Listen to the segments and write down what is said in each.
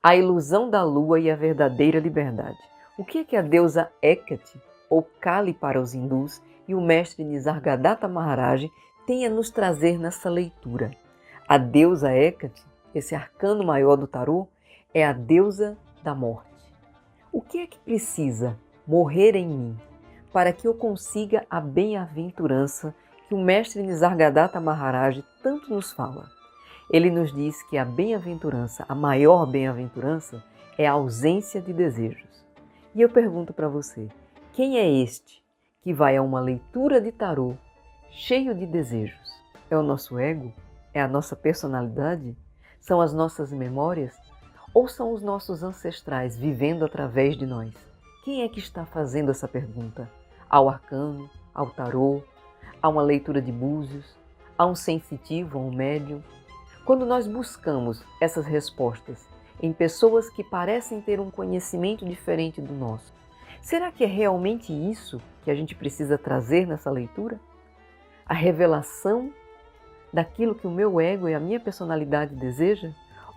A ilusão da lua e a verdadeira liberdade. O que é a deusa Hecate, ou Kali para os hindus, e o mestre Nisargadatta Maharaj têm a nos trazer nessa leitura? A deusa Hecate, esse arcano maior do tarô, é a deusa da morte. O que é que precisa morrer em mim para que eu consiga a bem-aventurança que o mestre Nisargadatta Maharaj tanto nos fala? Ele nos diz que a bem-aventurança, a maior bem-aventurança, é a ausência de desejos. E eu pergunto para você, quem é este que vai a uma leitura de tarô cheio de desejos? É o nosso ego? É a nossa personalidade? São as nossas memórias? Ou são os nossos ancestrais vivendo através de nós? Quem é que está fazendo essa pergunta? Ao arcano, ao tarô, a uma leitura de búzios, a um sensitivo, a um médium? Quando nós buscamos essas respostas em pessoas que parecem ter um conhecimento diferente do nosso, será que é realmente isso que a gente precisa trazer nessa leitura? A revelação daquilo que o meu ego e a minha personalidade deseja?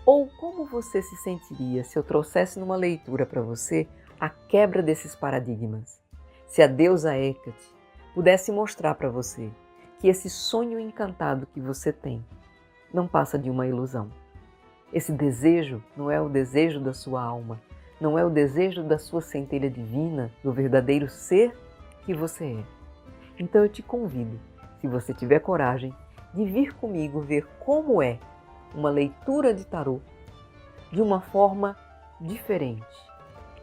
Ou como você se sentiria se eu trouxesse numa leitura para você a quebra desses paradigmas? Se a deusa Hecate pudesse mostrar para você que esse sonho encantado que você tem não passa de uma ilusão. Esse desejo não é o desejo da sua alma, não é o desejo da sua centelha divina, do verdadeiro ser que você é. Então eu te convido, se você tiver coragem, de vir comigo ver como é uma leitura de tarô de uma forma diferente,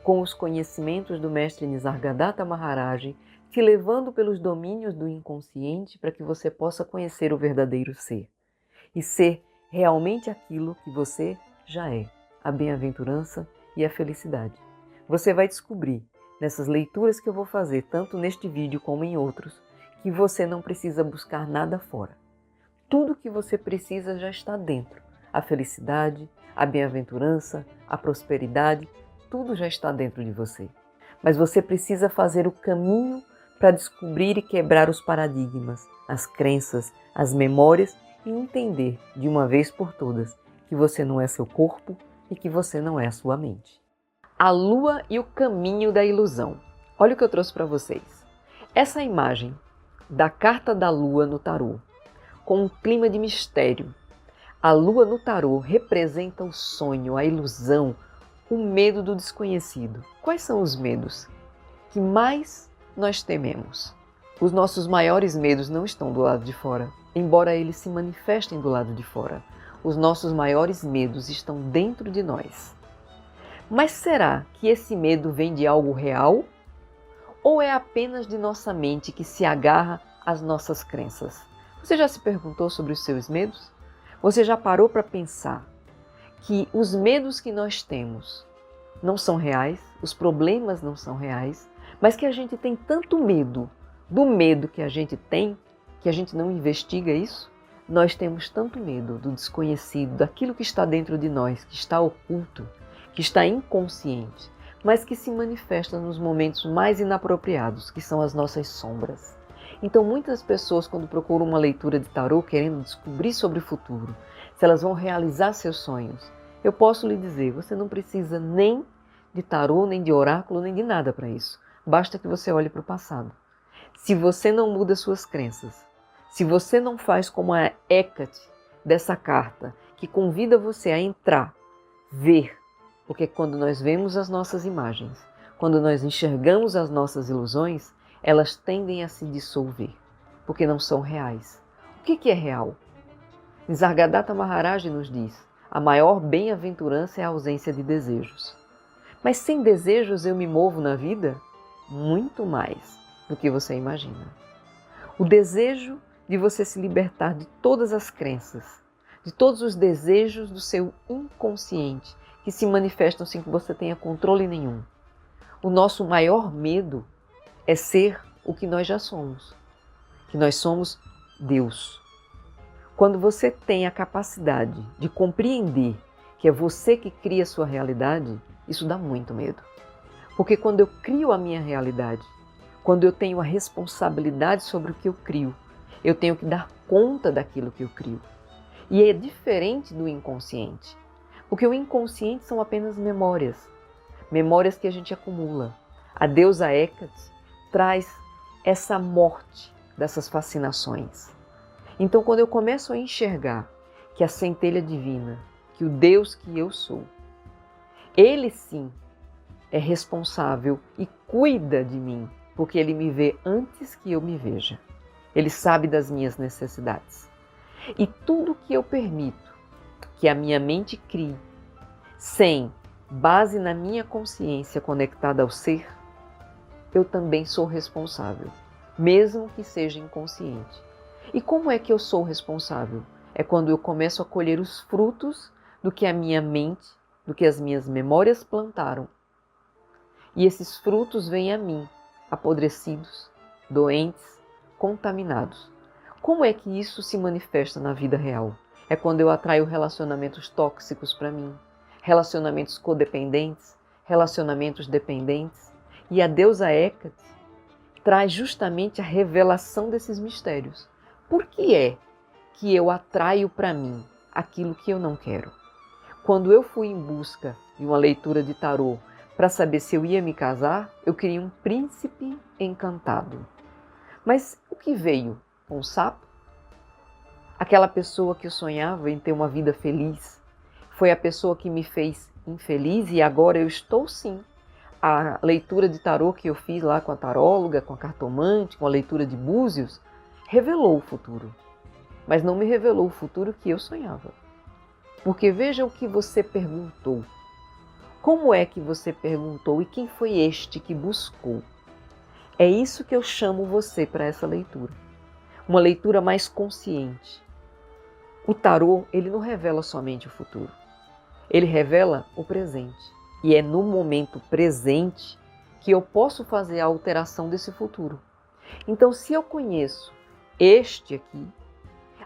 com os conhecimentos do mestre Nisargadatta Maharaj, te levando pelos domínios do inconsciente para que você possa conhecer o verdadeiro ser e ser realmente aquilo que você já é, a bem-aventurança e a felicidade. Você vai descobrir nessas leituras que eu vou fazer, tanto neste vídeo como em outros, que você não precisa buscar nada fora. Tudo que você precisa já está dentro. A felicidade, a bem-aventurança, a prosperidade, tudo já está dentro de você. Mas você precisa fazer o caminho para descobrir e quebrar os paradigmas, as crenças, as memórias e entender de uma vez por todas que você não é seu corpo e que você não é a sua mente. A lua e o caminho da ilusão. Olha o que eu trouxe para vocês. Essa imagem da carta da lua no tarô, com um clima de mistério. A lua no tarô representa o sonho, a ilusão, o medo do desconhecido. Quais são os medos que mais nós tememos? Os nossos maiores medos não estão do lado de fora, embora eles se manifestem do lado de fora. Os nossos maiores medos estão dentro de nós. Mas será que esse medo vem de algo real? Ou é apenas de nossa mente que se agarra às nossas crenças? Você já se perguntou sobre os seus medos? Você já parou para pensar que os medos que nós temos não são reais, os problemas não são reais, mas que a gente tem tanto medo do medo que a gente tem, que a gente não investiga isso? Nós temos tanto medo do desconhecido, daquilo que está dentro de nós, que está oculto, que está inconsciente, mas que se manifesta nos momentos mais inapropriados, que são as nossas sombras. Então muitas pessoas, quando procuram uma leitura de tarô querendo descobrir sobre o futuro, se elas vão realizar seus sonhos, eu posso lhe dizer, você não precisa nem de tarô, nem de oráculo, nem de nada para isso. Basta que você olhe para o passado. Se você não muda suas crenças, se você não faz como a Hecate dessa carta, que convida você a entrar, ver, porque quando nós vemos as nossas imagens, quando nós enxergamos as nossas ilusões, elas tendem a se dissolver, porque não são reais. O que é real? Nisargadatta Maharaj nos diz, a maior bem-aventurança é a ausência de desejos. Mas sem desejos eu me movo na vida? Muito mais do que você imagina. O desejo de você se libertar de todas as crenças, de todos os desejos do seu inconsciente, que se manifestam sem que você tenha controle nenhum. O nosso maior medo é ser o que nós já somos, que nós somos Deus. Quando você tem a capacidade de compreender que é você que cria a sua realidade, isso dá muito medo. Porque quando eu crio a minha realidade, quando eu tenho a responsabilidade sobre o que eu crio, eu tenho que dar conta daquilo que eu crio. E é diferente do inconsciente. Porque o inconsciente são apenas memórias, memórias que a gente acumula. A deusa Hecate traz essa morte dessas fascinações. Então, quando eu começo a enxergar que a centelha divina, que o Deus que eu sou, Ele sim é responsável e cuida de mim, porque Ele me vê antes que eu me veja. Ele sabe das minhas necessidades. E tudo que eu permito que a minha mente crie, sem base na minha consciência conectada ao ser, eu também sou responsável, mesmo que seja inconsciente. E como é que eu sou responsável? É quando eu começo a colher os frutos do que a minha mente, do que as minhas memórias plantaram. E esses frutos vêm a mim, apodrecidos, doentes, contaminados. Como é que isso se manifesta na vida real? É quando eu atraio relacionamentos tóxicos para mim, relacionamentos codependentes, relacionamentos dependentes. E a deusa Hecate traz justamente a revelação desses mistérios. Por que é que eu atraio para mim aquilo que eu não quero? Quando eu fui em busca de uma leitura de tarô para saber se eu ia me casar, eu queria um príncipe encantado. Mas o que veio? Um sapo? Aquela pessoa que eu sonhava em ter uma vida feliz foi a pessoa que me fez infeliz e agora eu estou sim. A leitura de tarô que eu fiz lá com a taróloga, com a cartomante, com a leitura de búzios, revelou o futuro. Mas não me revelou o futuro que eu sonhava. Porque veja o que você perguntou. Como é que você perguntou e quem foi este que buscou? É isso que eu chamo você para essa leitura. Uma leitura mais consciente. O tarô, ele não revela somente o futuro. Ele revela o presente. E é no momento presente que eu posso fazer a alteração desse futuro. Então, se eu conheço este aqui,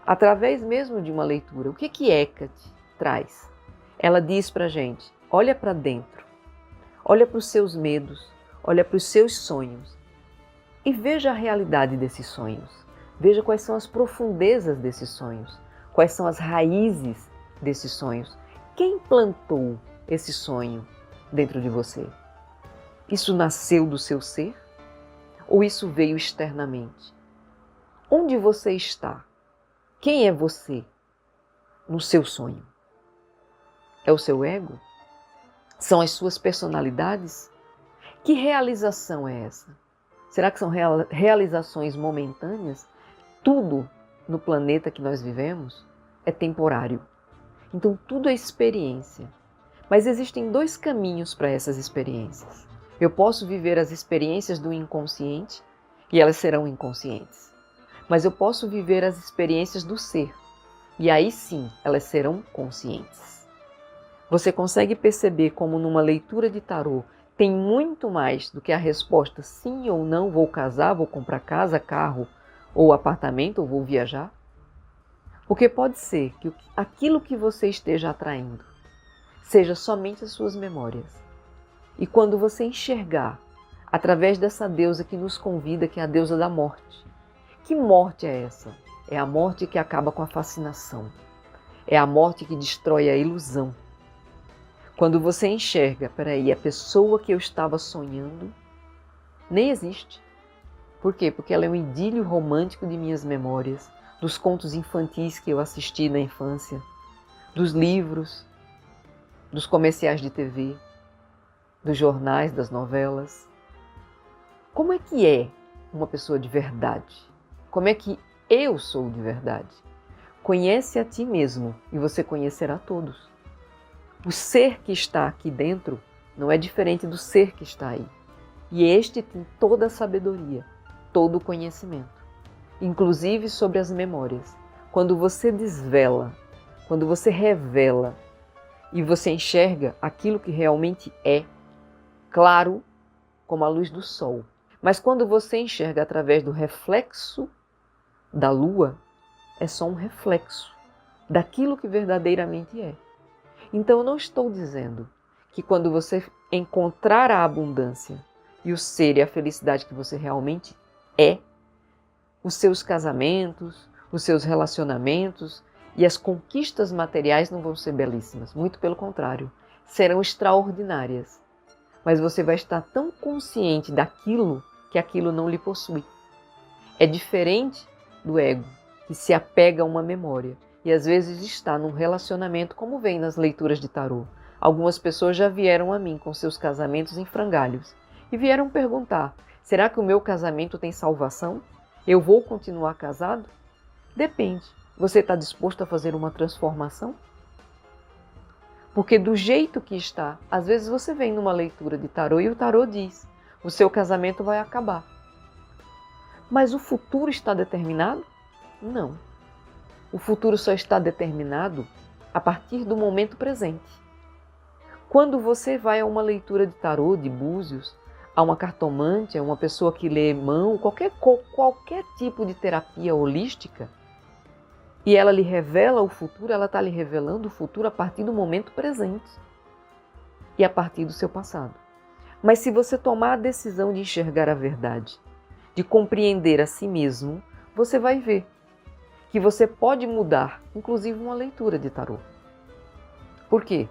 através mesmo de uma leitura, o que Hecate traz? Ela diz para a gente, olha para dentro, olha para os seus medos, olha para os seus sonhos e veja a realidade desses sonhos. Veja quais são as profundezas desses sonhos, quais são as raízes desses sonhos. Quem plantou esse sonho dentro de você? Isso nasceu do seu ser? Ou isso veio externamente? Onde você está? Quem é você no seu sonho? É o seu ego? São as suas personalidades? Que realização é essa? Será que são realizações momentâneas? Tudo no planeta que nós vivemos é temporário. Então tudo é experiência. Mas existem dois caminhos para essas experiências. Eu posso viver as experiências do inconsciente e elas serão inconscientes. Mas eu posso viver as experiências do ser e aí sim elas serão conscientes. Você consegue perceber como numa leitura de tarô tem muito mais do que a resposta sim ou não, vou casar, vou comprar casa, carro ou apartamento ou vou viajar? Porque pode ser que aquilo que você esteja atraindo seja somente as suas memórias. E quando você enxergar, através dessa deusa que nos convida, que é a deusa da morte. Que morte é essa? É a morte que acaba com a fascinação. É a morte que destrói a ilusão. Quando você enxerga, peraí, a pessoa que eu estava sonhando nem existe. Por quê? Porque ela é um idílio romântico de minhas memórias, dos contos infantis que eu assisti na infância, dos livros, dos comerciais de TV, dos jornais, das novelas. Como é que é uma pessoa de verdade? Como é que eu sou de verdade? Conhece a ti mesmo e você conhecerá todos. O ser que está aqui dentro não é diferente do ser que está aí. E este tem toda a sabedoria, todo o conhecimento, inclusive sobre as memórias. Quando você desvela, quando você revela e você enxerga aquilo que realmente é, claro como a luz do sol. Mas quando você enxerga através do reflexo da lua, é só um reflexo daquilo que verdadeiramente é. Então eu não estou dizendo que quando você encontrar a abundância e o ser e a felicidade que você realmente é, os seus casamentos, os seus relacionamentos, E as conquistas materiais não vão ser belíssimas, muito pelo contrário, serão extraordinárias. Mas você vai estar tão consciente daquilo que aquilo não lhe possui. É diferente do ego, que se apega a uma memória e às vezes está num relacionamento, como vem nas leituras de tarô. Algumas pessoas já vieram a mim com seus casamentos em frangalhos e vieram perguntar: será que o meu casamento tem salvação? Eu vou continuar casado? Depende. Você está disposto a fazer uma transformação? Porque do jeito que está, às vezes você vem numa leitura de tarô e o tarô diz: o seu casamento vai acabar. Mas o futuro está determinado? Não. O futuro só está determinado a partir do momento presente. Quando você vai a uma leitura de tarô, de búzios, a uma cartomante, a uma pessoa que lê mão, qualquer tipo de terapia holística, e ela lhe revela o futuro, ela está lhe revelando o futuro a partir do momento presente e a partir do seu passado. Mas se você tomar a decisão de enxergar a verdade, de compreender a si mesmo, você vai ver que você pode mudar, inclusive uma leitura de tarô. Por quê?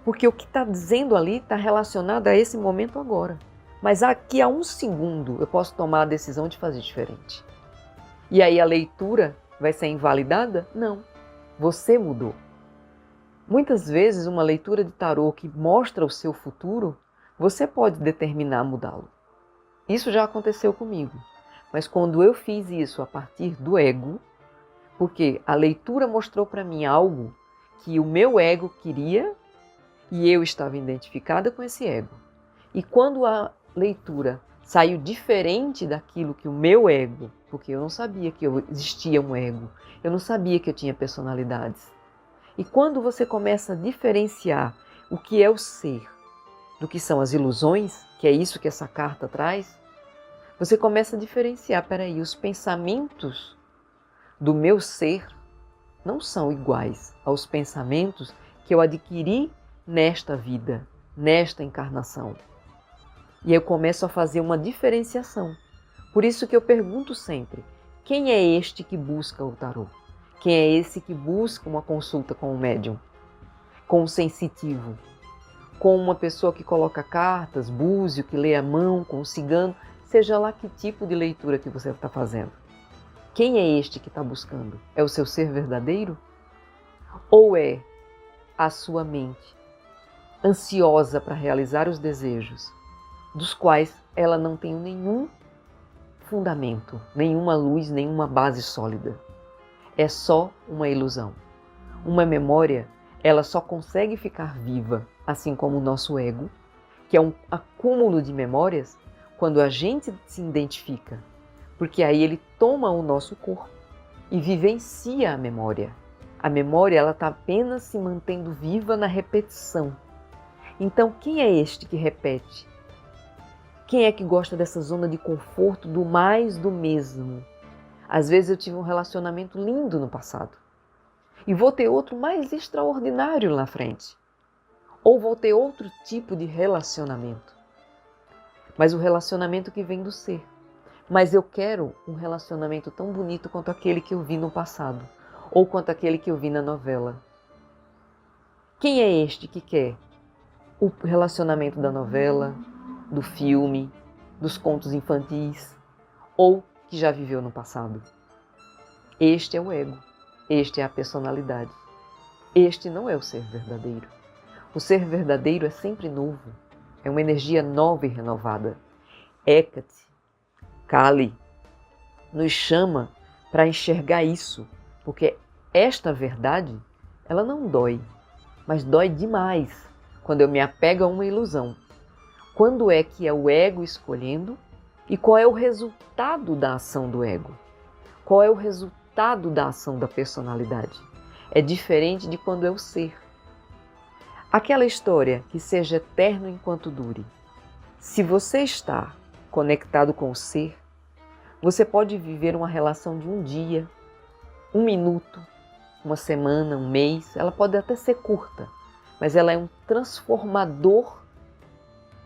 Porque o que está dizendo ali está relacionado a esse momento agora. Mas aqui a um segundo eu posso tomar a decisão de fazer diferente. E aí a leitura vai ser invalidada? Não. Você mudou. Muitas vezes uma leitura de tarô que mostra o seu futuro, você pode determinar mudá-lo. Isso já aconteceu comigo. Mas quando eu fiz isso a partir do ego, porque a leitura mostrou para mim algo que o meu ego queria e eu estava identificada com esse ego. E quando a leitura saiu diferente daquilo que o meu ego, porque eu não sabia que existia um ego, eu não sabia que eu tinha personalidades. E quando você começa a diferenciar o que é o ser do que são as ilusões, que é isso que essa carta traz, você começa a diferenciar, peraí, os pensamentos do meu ser não são iguais aos pensamentos que eu adquiri nesta vida, nesta encarnação. E eu começo a fazer uma diferenciação. Por isso que eu pergunto sempre: quem é este que busca o tarô? Quem é esse que busca uma consulta com o médium? Com o sensitivo? Com uma pessoa que coloca cartas, búzio, que lê a mão, com o cigano, seja lá que tipo de leitura que você está fazendo. Quem é este que está buscando? É o seu ser verdadeiro? Ou é a sua mente ansiosa para realizar os desejos, dos quais ela não tem nenhum fundamento, nenhuma luz, nenhuma base sólida? É só uma ilusão. Uma memória, ela só consegue ficar viva, assim como o nosso ego, que é um acúmulo de memórias, quando a gente se identifica, porque aí ele toma o nosso corpo e vivencia a memória. A memória, ela está apenas se mantendo viva na repetição. Então, quem é este que repete? Quem é que gosta dessa zona de conforto do mais do mesmo? Às vezes eu tive um relacionamento lindo no passado e vou ter outro mais extraordinário na frente. Ou vou ter outro tipo de relacionamento. Mas o relacionamento que vem do ser. Mas eu quero um relacionamento tão bonito quanto aquele que eu vi no passado, ou quanto aquele que eu vi na novela. Quem é este que quer o relacionamento da novela, do filme, dos contos infantis, ou que já viveu no passado? Este é o ego, este é a personalidade. Este não é o ser verdadeiro. O ser verdadeiro é sempre novo, é uma energia nova e renovada. Hecate, Kali, nos chama para enxergar isso, porque esta verdade, ela não dói, mas dói demais quando eu me apego a uma ilusão. Quando é que é o ego escolhendo e qual é o resultado da ação do ego? Qual é o resultado da ação da personalidade? É diferente de quando é o ser. Aquela história que seja eterno enquanto dure. Se você está conectado com o ser, você pode viver uma relação de um dia, um minuto, uma semana, um mês. Ela pode até ser curta, mas ela é um transformador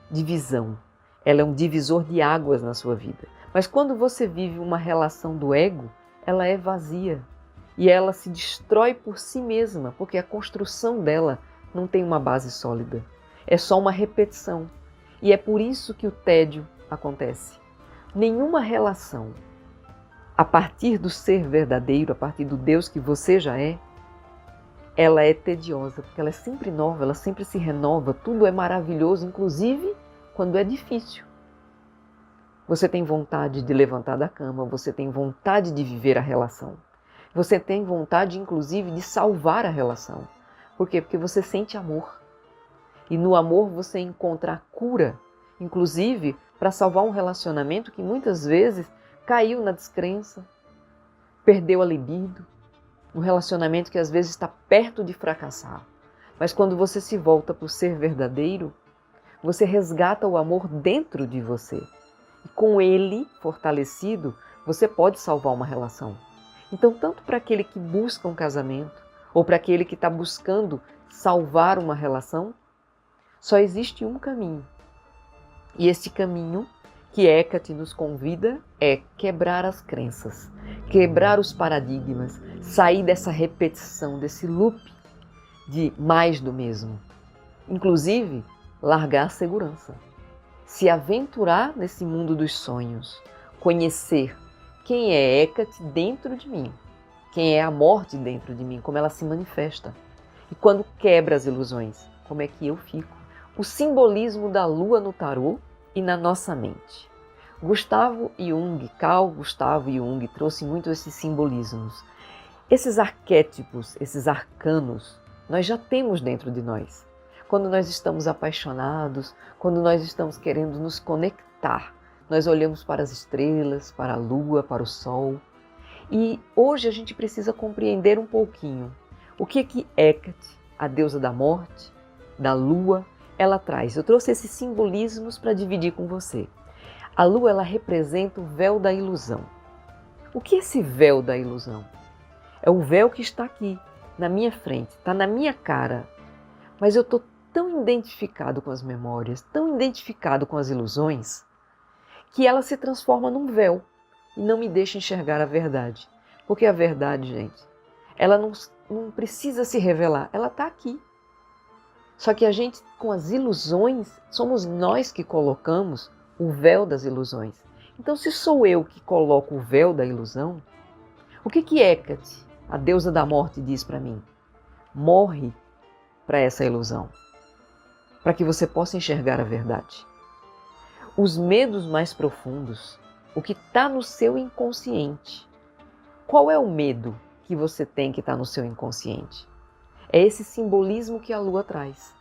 de visão. Ela é um divisor de águas na sua vida. Mas quando você vive uma relação do ego, ela é vazia. e ela se destrói por si mesma, porque a construção dela não tem uma base sólida. É só uma repetição. E é por isso que o tédio acontece. Nenhuma relação, a partir do ser verdadeiro, a partir do Deus que você já é, ela é tediosa, porque ela é sempre nova, ela sempre se renova, tudo é maravilhoso, inclusive quando é difícil. Você tem vontade de levantar da cama, você tem vontade de viver a relação. Você tem vontade, inclusive, de salvar a relação. Por quê? Porque você sente amor. E no amor você encontra a cura, inclusive para salvar um relacionamento que muitas vezes caiu na descrença, perdeu a libido, um relacionamento que às vezes está perto de fracassar. Mas quando você se volta para o ser verdadeiro, você resgata o amor dentro de você. E com ele fortalecido, você pode salvar uma relação. Então, tanto para aquele que busca um casamento, ou para aquele que está buscando salvar uma relação, só existe um caminho. E esse caminho que Hecate nos convida é quebrar as crenças, quebrar os paradigmas, sair dessa repetição, desse loop de mais do mesmo. Inclusive, largar a segurança. Se aventurar nesse mundo dos sonhos, conhecer quem é Hecate dentro de mim, quem é a morte dentro de mim, como ela se manifesta. E quando quebra as ilusões, como é que eu fico? O simbolismo da lua no tarô e na nossa mente. Carl Gustavo Jung trouxe muito esses simbolismos. Esses arquétipos, esses arcanos, nós já temos dentro de nós. Quando nós estamos apaixonados, quando nós estamos querendo nos conectar, nós olhamos para as estrelas, para a lua, para o sol. E hoje a gente precisa compreender um pouquinho o que Hecate, a deusa da morte, da lua, ela traz. Eu trouxe esses simbolismos para dividir com você. A lua, ela representa o véu da ilusão. O que é esse véu da ilusão? É o véu que está aqui, na minha frente, está na minha cara. Mas eu estou tão identificado com as memórias, tão identificado com as ilusões, que ela se transforma num véu e não me deixa enxergar a verdade. Porque a verdade, gente, ela não precisa se revelar, ela está aqui. Só que a gente, com as ilusões, somos nós que colocamos o véu das ilusões. Então, se sou eu que coloco o véu da ilusão, o que Hecate, a deusa da morte, diz para mim? Morre para essa ilusão, para que você possa enxergar a verdade. Os medos mais profundos, o que está no seu inconsciente. Qual é o medo que você tem que está no seu inconsciente? É esse simbolismo que a lua traz.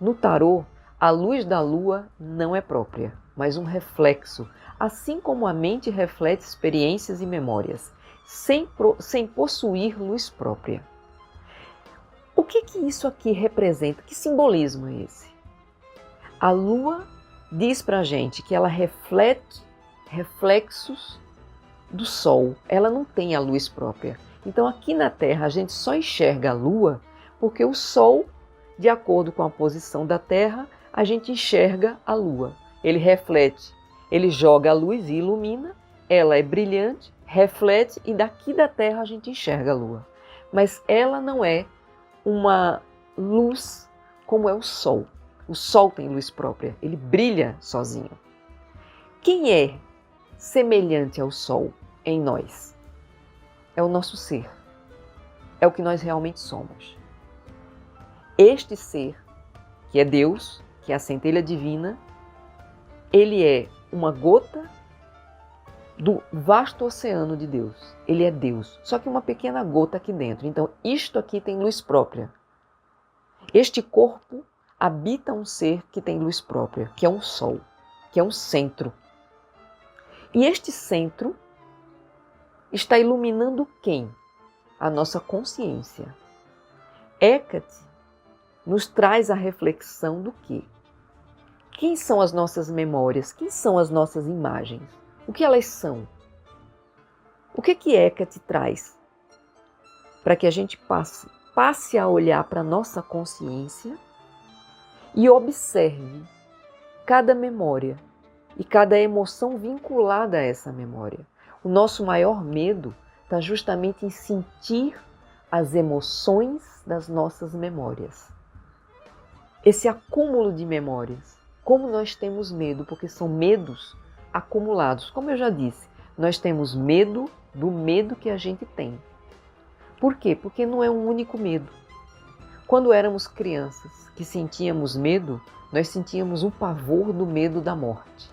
No tarô, a luz da lua não é própria, mas um reflexo, assim como a mente reflete experiências e memórias, sem possuir luz própria. O que isso aqui representa? Que simbolismo é esse? A lua diz para a gente que ela reflete reflexos do sol. Ela não tem a luz própria. Então aqui na Terra a gente só enxerga a lua porque o sol, de acordo com a posição da Terra, a gente enxerga a lua. Ele reflete, ele joga a luz e ilumina, ela é brilhante, reflete e daqui da Terra a gente enxerga a lua. Mas ela não é uma luz como é o sol. O sol tem luz própria, ele brilha sozinho. Quem é semelhante ao sol em nós? É o nosso ser. É o que nós realmente somos. Este ser, que é Deus, que é a centelha divina, ele é uma gota do vasto oceano de Deus. Ele é Deus, só que uma pequena gota aqui dentro. Então, isto aqui tem luz própria. Este corpo habita um ser que tem luz própria, que é um sol, que é um centro. E este centro está iluminando quem? A nossa consciência. Hecate nos traz a reflexão do quê? Quem são as nossas memórias? Quem são as nossas imagens? O que elas são? O que Hecate traz? Para que a gente passe a olhar para a nossa consciência e observe cada memória e cada emoção vinculada a essa memória. O nosso maior medo está justamente em sentir as emoções das nossas memórias. Esse acúmulo de memórias. Como nós temos medo, porque são medos acumulados. Como eu já disse, nós temos medo do medo que a gente tem. Por quê? Porque não é um único medo. Quando éramos crianças que sentíamos medo, nós sentíamos um pavor do medo da morte.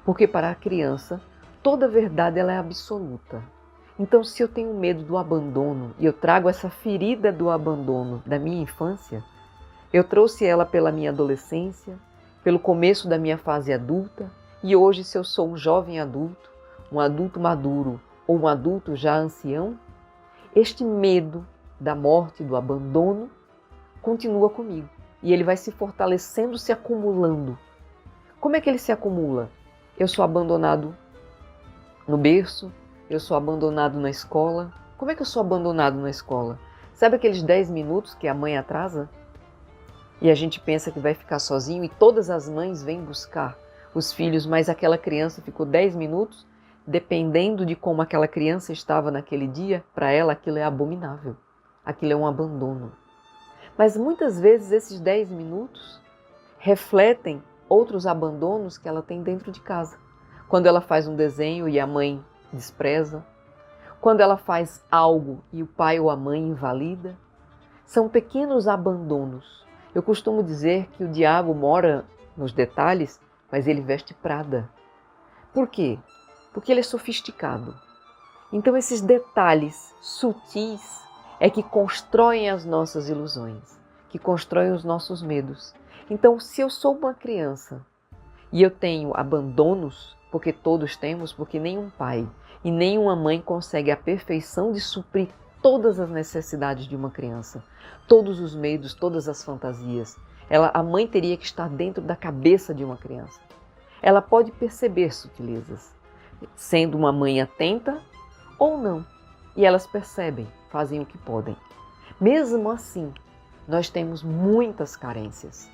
Porque para a criança, toda verdade ela é absoluta. Então, se eu tenho medo do abandono e eu trago essa ferida do abandono da minha infância, eu trouxe ela pela minha adolescência, pelo começo da minha fase adulta, e hoje, se eu sou um jovem adulto, um adulto maduro ou um adulto já ancião, este medo da morte, do abandono, continua comigo. E ele vai se fortalecendo, se acumulando. Como é que ele se acumula? Eu sou abandonado no berço, eu sou abandonado na escola. Como é que eu sou abandonado na escola? Sabe aqueles 10 minutos que a mãe atrasa? E a gente pensa que vai ficar sozinho e todas as mães vêm buscar os filhos, mas aquela criança ficou 10 minutos, dependendo de como aquela criança estava naquele dia, para ela aquilo é abominável, aquilo é um abandono. Mas muitas vezes esses 10 minutos refletem outros abandonos que ela tem dentro de casa. Quando ela faz um desenho e a mãe despreza, quando ela faz algo e o pai ou a mãe invalida, são pequenos abandonos. Eu costumo dizer que o diabo mora nos detalhes, mas ele veste Prada. Por quê? Porque ele é sofisticado. Então esses detalhes sutis é que constroem as nossas ilusões, que constroem os nossos medos. Então, se eu sou uma criança e eu tenho abandonos, porque todos temos, porque nenhum pai e nenhuma mãe consegue a perfeição de suprir todas as necessidades de uma criança, todos os medos, todas as fantasias. A mãe teria que estar dentro da cabeça de uma criança. Ela pode perceber sutilezas, sendo uma mãe atenta ou não. E elas percebem, fazem o que podem. Mesmo assim, nós temos muitas carências.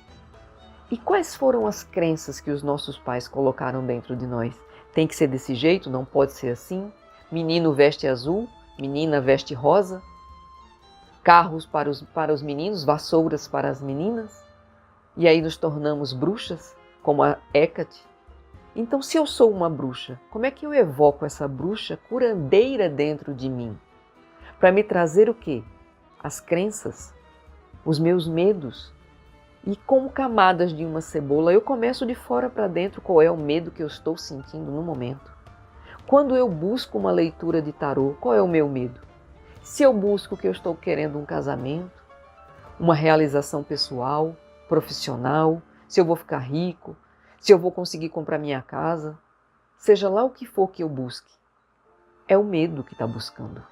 E quais foram as crenças que os nossos pais colocaram dentro de nós? Tem que ser desse jeito, não pode ser assim. Menino veste azul, menina veste rosa. Carros para os meninos, vassouras para as meninas. E aí nos tornamos bruxas, como a Hecate. Então, se eu sou uma bruxa, como é que eu evoco essa bruxa curandeira dentro de mim? Para me trazer o quê? As crenças, os meus medos. E como camadas de uma cebola, eu começo de fora para dentro qual é o medo que eu estou sentindo no momento. Quando eu busco uma leitura de tarô, qual é o meu medo? Se eu busco que eu estou querendo um casamento, uma realização pessoal, profissional, se eu vou ficar rico, se eu vou conseguir comprar minha casa, seja lá o que for que eu busque, é o medo que está buscando.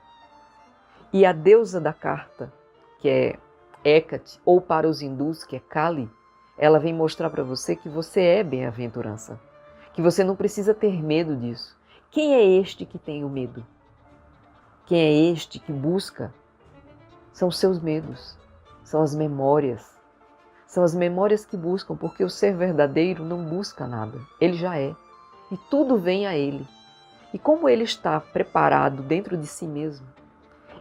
E a deusa da carta, que é Hecate, ou para os hindus, que é Kali, ela vem mostrar para você que você é bem-aventurança, que você não precisa ter medo disso. Quem é este que tem o medo? Quem é este que busca? São os seus medos, são as memórias. São as memórias que buscam, porque o ser verdadeiro não busca nada, ele já é. E tudo vem a ele. E como ele está preparado dentro de si mesmo,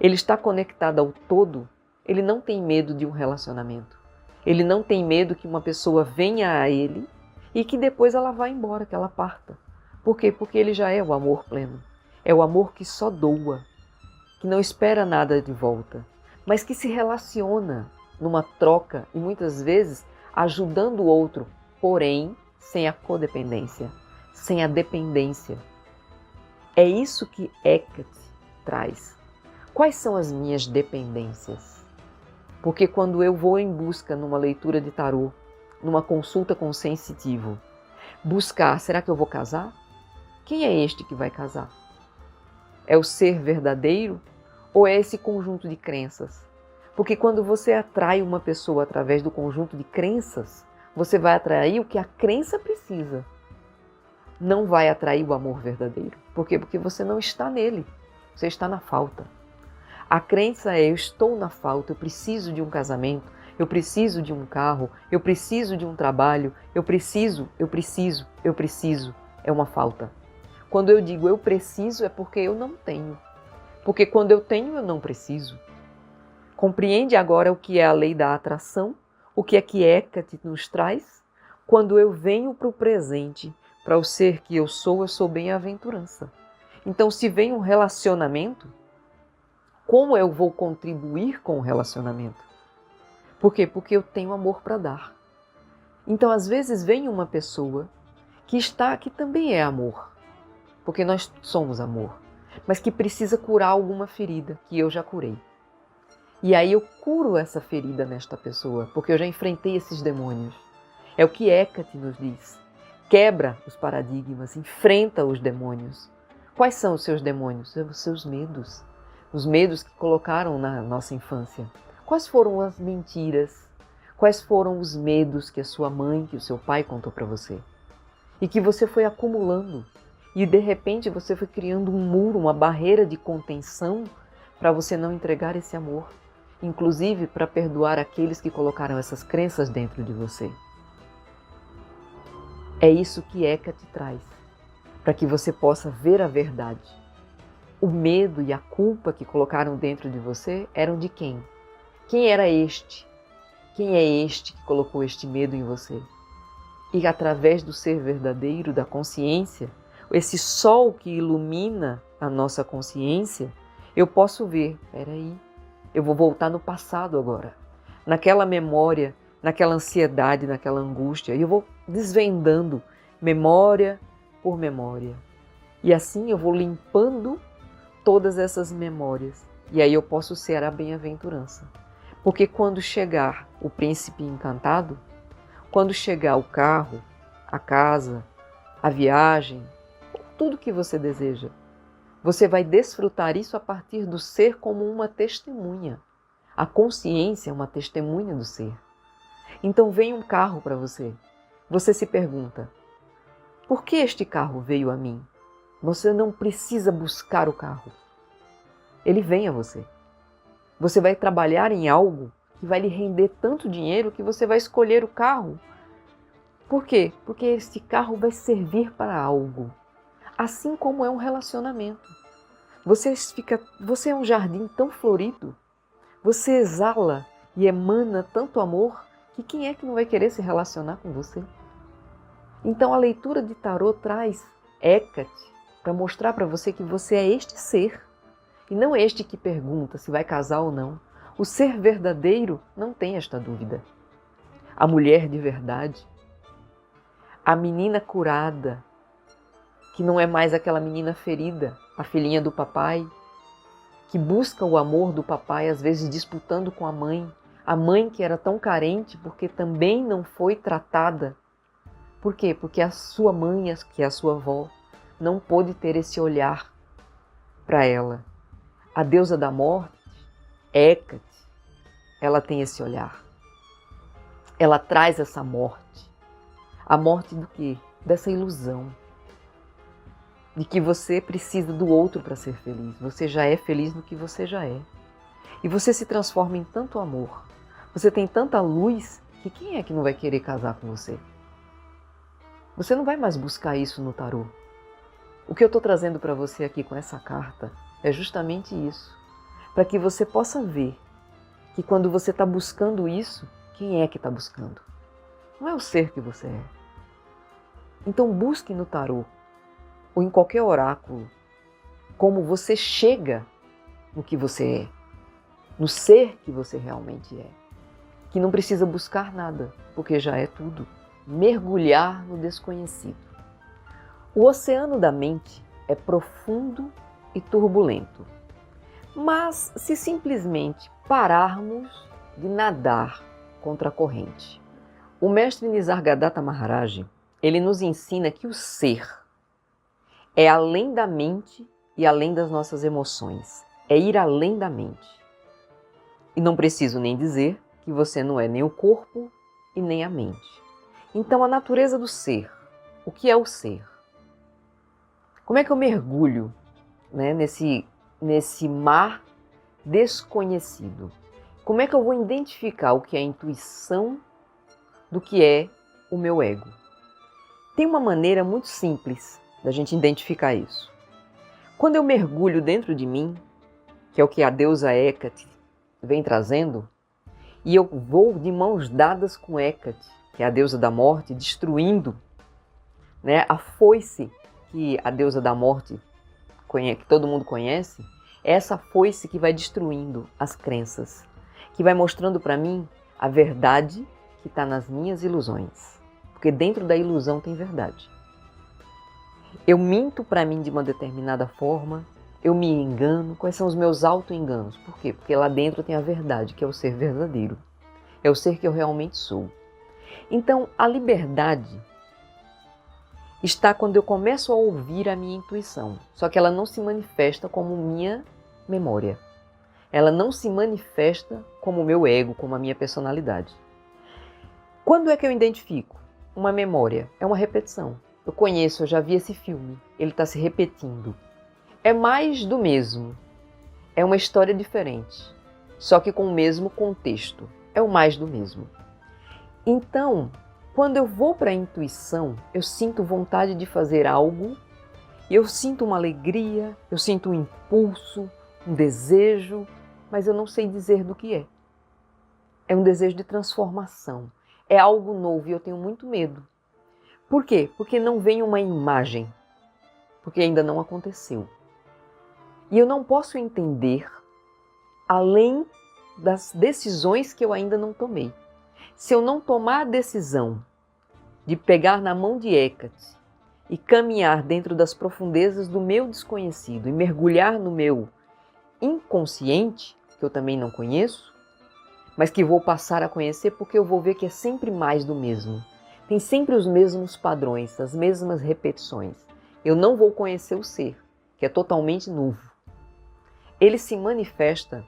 ele está conectado ao todo, ele não tem medo de um relacionamento. Ele não tem medo que uma pessoa venha a ele e que depois ela vá embora, que ela parta. Por quê? Porque ele já é o amor pleno. É o amor que só doa, que não espera nada de volta, mas que se relaciona numa troca e muitas vezes ajudando o outro, porém sem a codependência, sem a dependência. É isso que Hecate traz. Quais são as minhas dependências? Porque quando eu vou em busca numa leitura de tarô, numa consulta com o sensitivo, buscar, será que eu vou casar? Quem é este que vai casar? É o ser verdadeiro ou é esse conjunto de crenças? Porque quando você atrai uma pessoa através do conjunto de crenças, você vai atrair o que a crença precisa. Não vai atrair o amor verdadeiro. Por quê? Porque você não está nele, você está na falta. A crença é: eu estou na falta, eu preciso de um casamento, eu preciso de um carro, eu preciso de um trabalho, eu preciso. É uma falta. Quando eu digo eu preciso é porque eu não tenho. Porque quando eu tenho, eu não preciso. Compreende agora o que é a lei da atração? O que é que Hecate nos traz? Quando eu venho para o presente, para o ser que eu sou bem-aventurança. Então, se vem um relacionamento, como eu vou contribuir com o relacionamento? Por quê? Porque eu tenho amor para dar. Então, às vezes, vem uma pessoa que também é amor, porque nós somos amor, mas que precisa curar alguma ferida que eu já curei. E aí eu curo essa ferida nesta pessoa, porque eu já enfrentei esses demônios. É o que Hecate nos diz. Quebra os paradigmas, enfrenta os demônios. Quais são os seus demônios? Os seus medos. Os medos que colocaram na nossa infância. Quais foram as mentiras? Quais foram os medos que a sua mãe, que o seu pai contou para você? E que você foi acumulando. E de repente você foi criando um muro, uma barreira de contenção para você não entregar esse amor. Inclusive para perdoar aqueles que colocaram essas crenças dentro de você. É isso que Hecate traz, para que você possa ver a verdade. O medo e a culpa que colocaram dentro de você eram de quem? Quem era este? Quem é este que colocou este medo em você? E através do ser verdadeiro, da consciência, esse sol que ilumina a nossa consciência, eu posso ver, peraí, eu vou voltar no passado agora, naquela memória, naquela ansiedade, naquela angústia, e eu vou desvendando memória por memória. E assim eu vou limpando todas essas memórias, e aí eu posso ser a bem-aventurança. Porque quando chegar o príncipe encantado, quando chegar o carro, a casa, a viagem, tudo que você deseja, você vai desfrutar isso a partir do ser como uma testemunha. A consciência é uma testemunha do ser. Então vem um carro para você. Você se pergunta, por que este carro veio a mim? Você não precisa buscar o carro. Ele vem a você. Você vai trabalhar em algo que vai lhe render tanto dinheiro que você vai escolher o carro. Por quê? Porque este carro vai servir para algo. Assim como é um relacionamento. Você é um jardim tão florido, você exala e emana tanto amor que quem é que não vai querer se relacionar com você? Então a leitura de tarô traz Hecate para mostrar para você que você é este ser e não este que pergunta se vai casar ou não. O ser verdadeiro não tem esta dúvida. A mulher de verdade, a menina curada, que não é mais aquela menina ferida, a filhinha do papai, que busca o amor do papai, às vezes disputando com a mãe que era tão carente porque também não foi tratada. Por quê? Porque a sua mãe, que é a sua avó, não pôde ter esse olhar para ela. A deusa da morte, Hecate, ela tem esse olhar. Ela traz essa morte. A morte do quê? Dessa ilusão. De que você precisa do outro para ser feliz. Você já é feliz no que você já é. E você se transforma em tanto amor. Você tem tanta luz que quem é que não vai querer casar com você? Você não vai mais buscar isso no tarô. O que eu estou trazendo para você aqui com essa carta é justamente isso. Para que você possa ver que quando você está buscando isso, quem é que está buscando? Não é o ser que você é. Então busque no tarô ou em qualquer oráculo, como você chega no que você é, no ser que você realmente é, que não precisa buscar nada, porque já é tudo. Mergulhar no desconhecido. O oceano da mente é profundo e turbulento, mas se simplesmente pararmos de nadar contra a corrente. O mestre Nisargadatta Maharaj, ele nos ensina que o ser é além da mente e além das nossas emoções. É ir além da mente. E não preciso nem dizer que você não é nem o corpo e nem a mente. Então, a natureza do ser. O que é o ser? Como é que eu mergulho, né, nesse mar desconhecido? Como é que eu vou identificar o que é a intuição do que é o meu ego? Tem uma maneira muito simples da gente identificar isso. Quando eu mergulho dentro de mim, que é o que a deusa Hecate vem trazendo, e eu vou de mãos dadas com Hecate, que é a deusa da morte, destruindo, né, a foice que a deusa da morte, que todo mundo conhece, é essa foice que vai destruindo as crenças, que vai mostrando para mim a verdade que está nas minhas ilusões. Porque dentro da ilusão tem verdade. Eu minto para mim de uma determinada forma, eu me engano. Quais são os meus auto-enganos? Por quê? Porque lá dentro tem a verdade, que é o ser verdadeiro. É o ser que eu realmente sou. Então, a liberdade está quando eu começo a ouvir a minha intuição. Só que ela não se manifesta como minha memória. Ela não se manifesta como o meu ego, como a minha personalidade. Quando é que eu identifico? Uma memória é uma repetição. Eu conheço, eu já vi esse filme, ele está se repetindo. É mais do mesmo. É uma história diferente, só que com o mesmo contexto. É o mais do mesmo. Então, quando eu vou para a intuição, eu sinto vontade de fazer algo, e eu sinto uma alegria, eu sinto um impulso, um desejo, mas eu não sei dizer do que é. É um desejo de transformação. É algo novo e eu tenho muito medo. Por quê? Porque não vem uma imagem, porque ainda não aconteceu. E eu não posso entender além das decisões que eu ainda não tomei. Se eu não tomar a decisão de pegar na mão de Hecate e caminhar dentro das profundezas do meu desconhecido e mergulhar no meu inconsciente, que eu também não conheço, mas que vou passar a conhecer porque eu vou ver que é sempre mais do mesmo. Tem sempre os mesmos padrões, as mesmas repetições. Eu não vou conhecer o ser, que é totalmente novo. Ele se manifesta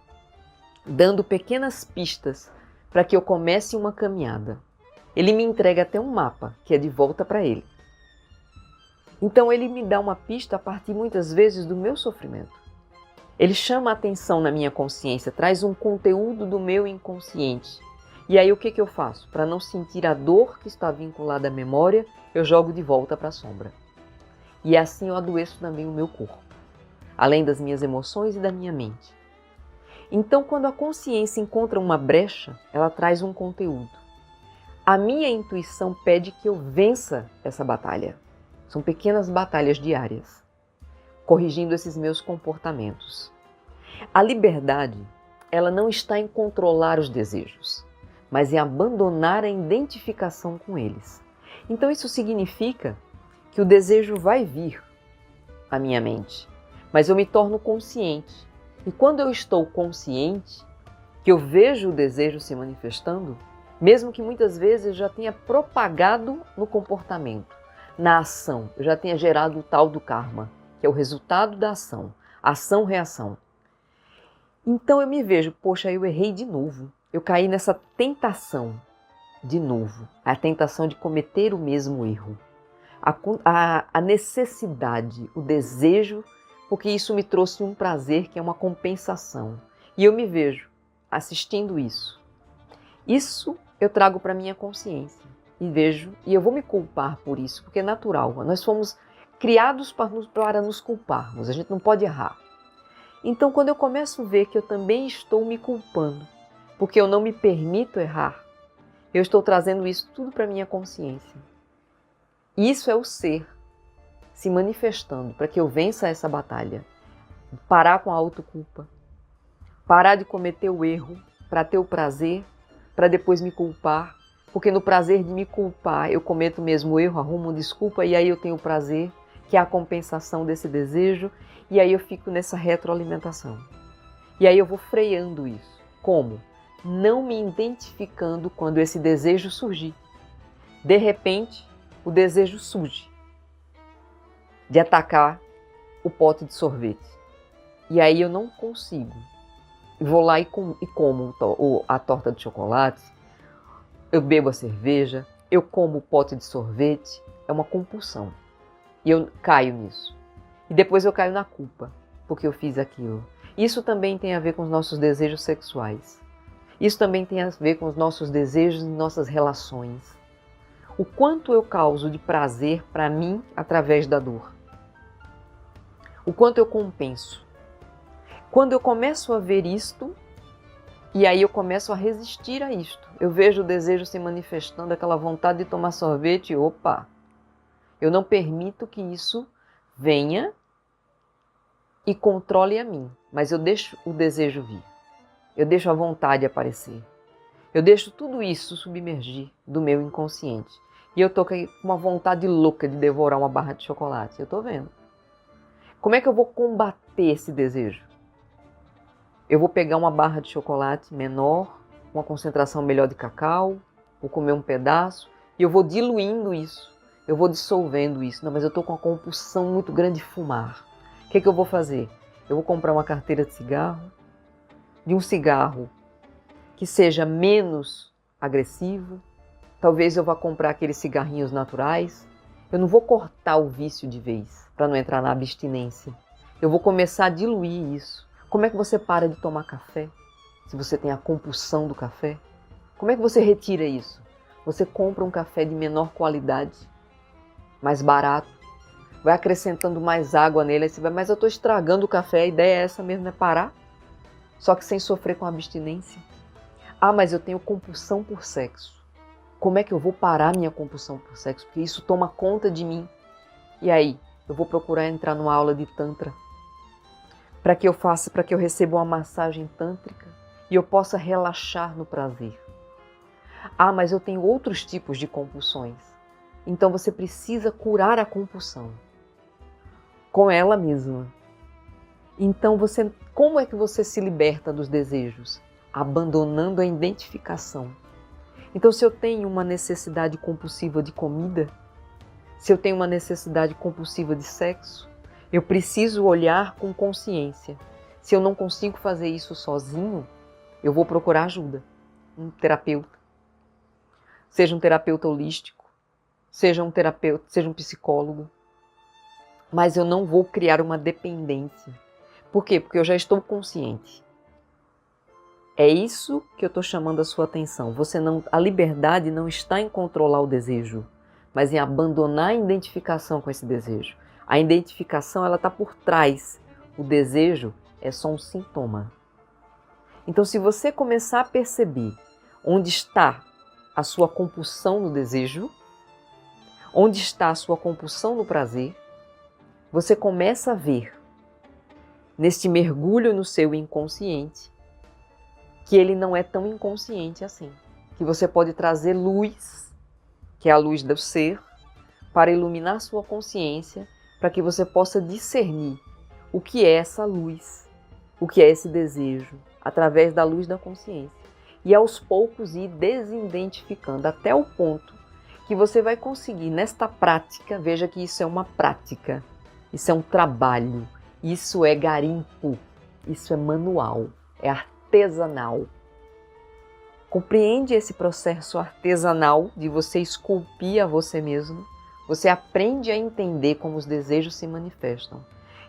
dando pequenas pistas para que eu comece uma caminhada. Ele me entrega até um mapa, que é de volta para ele. Então ele me dá uma pista a partir muitas vezes do meu sofrimento. Ele chama a atenção na minha consciência, traz um conteúdo do meu inconsciente. E aí o que eu faço? Para não sentir a dor que está vinculada à memória, eu jogo de volta para a sombra. E assim eu adoeço também o meu corpo, além das minhas emoções e da minha mente. Então, quando a consciência encontra uma brecha, ela traz um conteúdo. A minha intuição pede que eu vença essa batalha. São pequenas batalhas diárias, corrigindo esses meus comportamentos. A liberdade, ela não está em controlar os desejos, mas em abandonar a identificação com eles. Então isso significa que o desejo vai vir à minha mente, mas eu me torno consciente. E quando eu estou consciente, que eu vejo o desejo se manifestando, mesmo que muitas vezes eu já tenha propagado no comportamento, na ação, eu já tenha gerado o tal do karma, que é o resultado da ação, ação-reação. Então eu me vejo, poxa, eu errei de novo. Eu caí nessa tentação de novo, a tentação de cometer o mesmo erro. A necessidade, o desejo, porque isso me trouxe um prazer que é uma compensação. E eu me vejo assistindo isso. Isso eu trago para a minha consciência e vejo, e eu vou me culpar por isso, porque é natural. Nós fomos criados para nos culparmos, a gente não pode errar. Então, quando eu começo a ver que eu também estou me culpando, porque eu não me permito errar, eu estou trazendo isso tudo para a minha consciência. Isso é o ser se manifestando para que eu vença essa batalha. Parar com a autoculpa, parar de cometer o erro para ter o prazer, para depois me culpar, porque no prazer de me culpar eu cometo o mesmo erro, arrumo desculpa e aí eu tenho o prazer, que é a compensação desse desejo, e aí eu fico nessa retroalimentação. E aí eu vou freando isso. Como? Não me identificando quando esse desejo surgir. De repente, o desejo surge de atacar o pote de sorvete. E aí eu não consigo. Vou lá e como a torta de chocolate, eu bebo a cerveja, eu como o pote de sorvete. É uma compulsão. E eu caio nisso. E depois eu caio na culpa, porque eu fiz aquilo. Isso também tem a ver com os nossos desejos sexuais. Isso também tem a ver com os nossos desejos e nossas relações. O quanto eu causo de prazer para mim através da dor. O quanto eu compenso. quando eu começo a ver isto, e aí eu começo a resistir a isto, eu vejo o desejo se manifestando, aquela vontade de tomar sorvete, opa, eu não permito que isso venha e controle a mim, mas eu deixo o desejo vir, eu deixo a vontade aparecer, eu deixo tudo isso submergir do meu inconsciente. E eu tô com uma vontade louca de devorar uma barra de chocolate, eu tô vendo. Como é que eu vou combater esse desejo? Eu vou pegar uma barra de chocolate menor, uma concentração melhor de cacau, vou comer um pedaço e eu vou diluindo isso, eu vou dissolvendo isso. Não, mas eu estou com uma compulsão muito grande de fumar. O que é que eu vou fazer? Eu vou comprar uma carteira de um cigarro que seja menos agressivo. Talvez eu vá comprar aqueles cigarrinhos naturais. Eu não vou cortar o vício de vez, para não entrar na abstinência. Eu vou começar a diluir isso. Como é que você para de tomar café, se você tem a compulsão do café? Como é que você retira isso? Você compra um café de menor qualidade, mais barato, vai acrescentando mais água nele, aí você vai, mas eu estou estragando o café, a ideia é essa mesmo, é parar, só que sem sofrer com abstinência. Ah, mas eu tenho compulsão por sexo. Como é que eu vou parar minha compulsão por sexo? Porque isso toma conta de mim. E aí, eu vou procurar entrar numa aula de Tantra, para que eu receba uma massagem tântrica e eu possa relaxar no prazer. Ah, mas eu tenho outros tipos de compulsões. Então você precisa curar a compulsão com ela mesma. Então como é que você se liberta dos desejos? Abandonando a identificação. Então se eu tenho uma necessidade compulsiva de comida, se eu tenho uma necessidade compulsiva de sexo, eu preciso olhar com consciência. Se eu não consigo fazer isso sozinho, eu vou procurar ajuda. Um terapeuta. Seja um terapeuta holístico, seja um terapeuta, seja um psicólogo. Mas eu não vou criar uma dependência. Por quê? Porque eu já estou consciente. É isso que eu estou chamando a sua atenção. A liberdade não está em controlar o desejo, mas em abandonar a identificação com esse desejo. A identificação ela está por trás. O desejo é só um sintoma. Então, se você começar a perceber onde está a sua compulsão no desejo, onde está a sua compulsão no prazer, você começa a ver, neste mergulho no seu inconsciente, que ele não é tão inconsciente assim. Que você pode trazer luz, que é a luz do ser, para iluminar sua consciência, para que você possa discernir o que é essa luz, o que é esse desejo, através da luz da consciência. E aos poucos ir desidentificando, até o ponto que você vai conseguir, nesta prática, veja que isso é uma prática, isso é um trabalho, isso é garimpo, isso é manual, é artesanal. Compreende esse processo artesanal de você esculpir a você mesmo? Você aprende a entender como os desejos se manifestam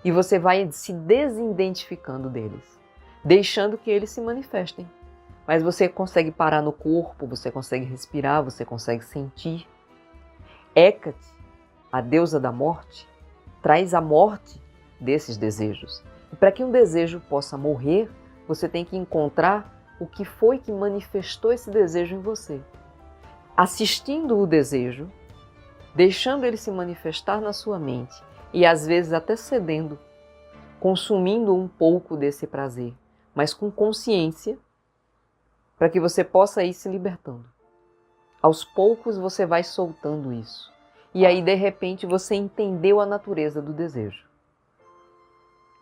e você vai se desidentificando deles, deixando que eles se manifestem. Mas você consegue parar no corpo, você consegue respirar, você consegue sentir. Hecate, a deusa da morte, traz a morte desses desejos. E para que um desejo possa morrer, você tem que encontrar o que foi que manifestou esse desejo em você. Assistindo o desejo, deixando ele se manifestar na sua mente e às vezes até cedendo, consumindo um pouco desse prazer, mas com consciência, para que você possa ir se libertando. Aos poucos você vai soltando isso. E aí, de repente, você entendeu a natureza do desejo.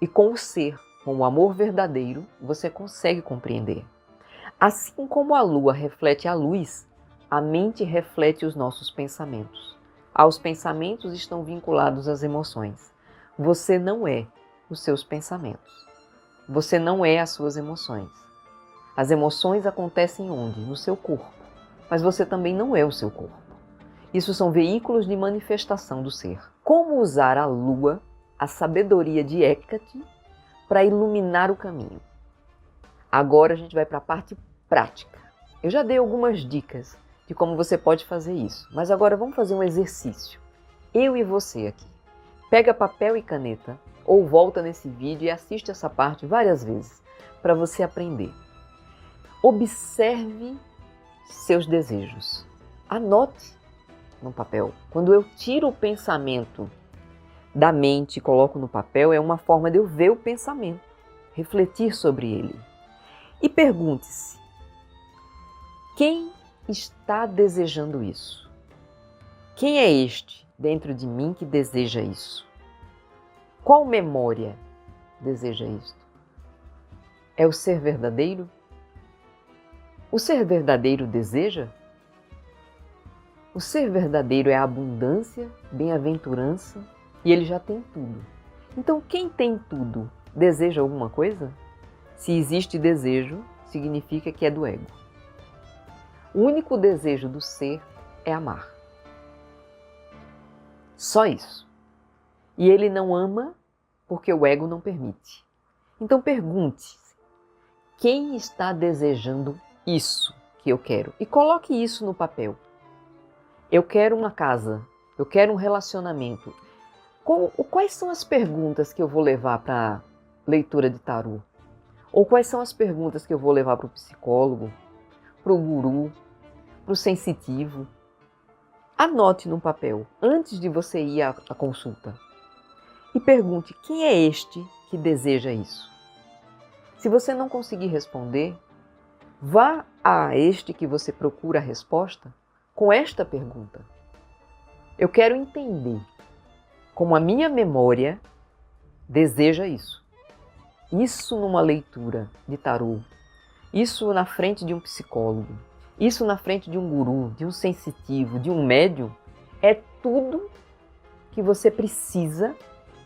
E com o ser, com o amor verdadeiro, você consegue compreender. Assim como a lua reflete a luz, a mente reflete os nossos pensamentos. Aos pensamentos estão vinculados as emoções. Você não é os seus pensamentos. Você não é as suas emoções. As emoções acontecem onde? No seu corpo. Mas você também não é o seu corpo. Isso são veículos de manifestação do ser. Como usar a lua, a sabedoria de Hecate, para iluminar o caminho? Agora a gente vai para a parte prática. Eu já dei algumas dicas de como você pode fazer isso, mas agora vamos fazer um exercício. Eu e você aqui. Pega papel e caneta, ou volta nesse vídeo e assiste essa parte várias vezes para você aprender. Observe seus desejos. Anote no papel. Quando eu tiro o pensamento da mente e coloco no papel, é uma forma de eu ver o pensamento, refletir sobre ele. E pergunte-se: quem está desejando isso? Quem é este dentro de mim que deseja isso? Qual memória deseja isto? É o ser verdadeiro? O ser verdadeiro deseja? O ser verdadeiro é a abundância, bem-aventurança, e ele já tem tudo. Então, quem tem tudo deseja alguma coisa? Se existe desejo, significa que é do ego. O único desejo do ser é amar. Só isso. E ele não ama porque o ego não permite. Então pergunte-se: quem está desejando isso que eu quero? E coloque isso no papel. Eu quero uma casa, eu quero um relacionamento. Quais são as perguntas que eu vou levar para a leitura de tarô? Ou quais são as perguntas que eu vou levar para o psicólogo, para o guru, para o sensitivo? Anote no papel, antes de você ir à consulta. E pergunte: quem é este que deseja isso? Se você não conseguir responder, vá a este que você procura a resposta com esta pergunta. Eu quero entender como a minha memória deseja isso. Isso numa leitura de tarô, isso na frente de um psicólogo, isso na frente de um guru, de um sensitivo, de um médium, é tudo que você precisa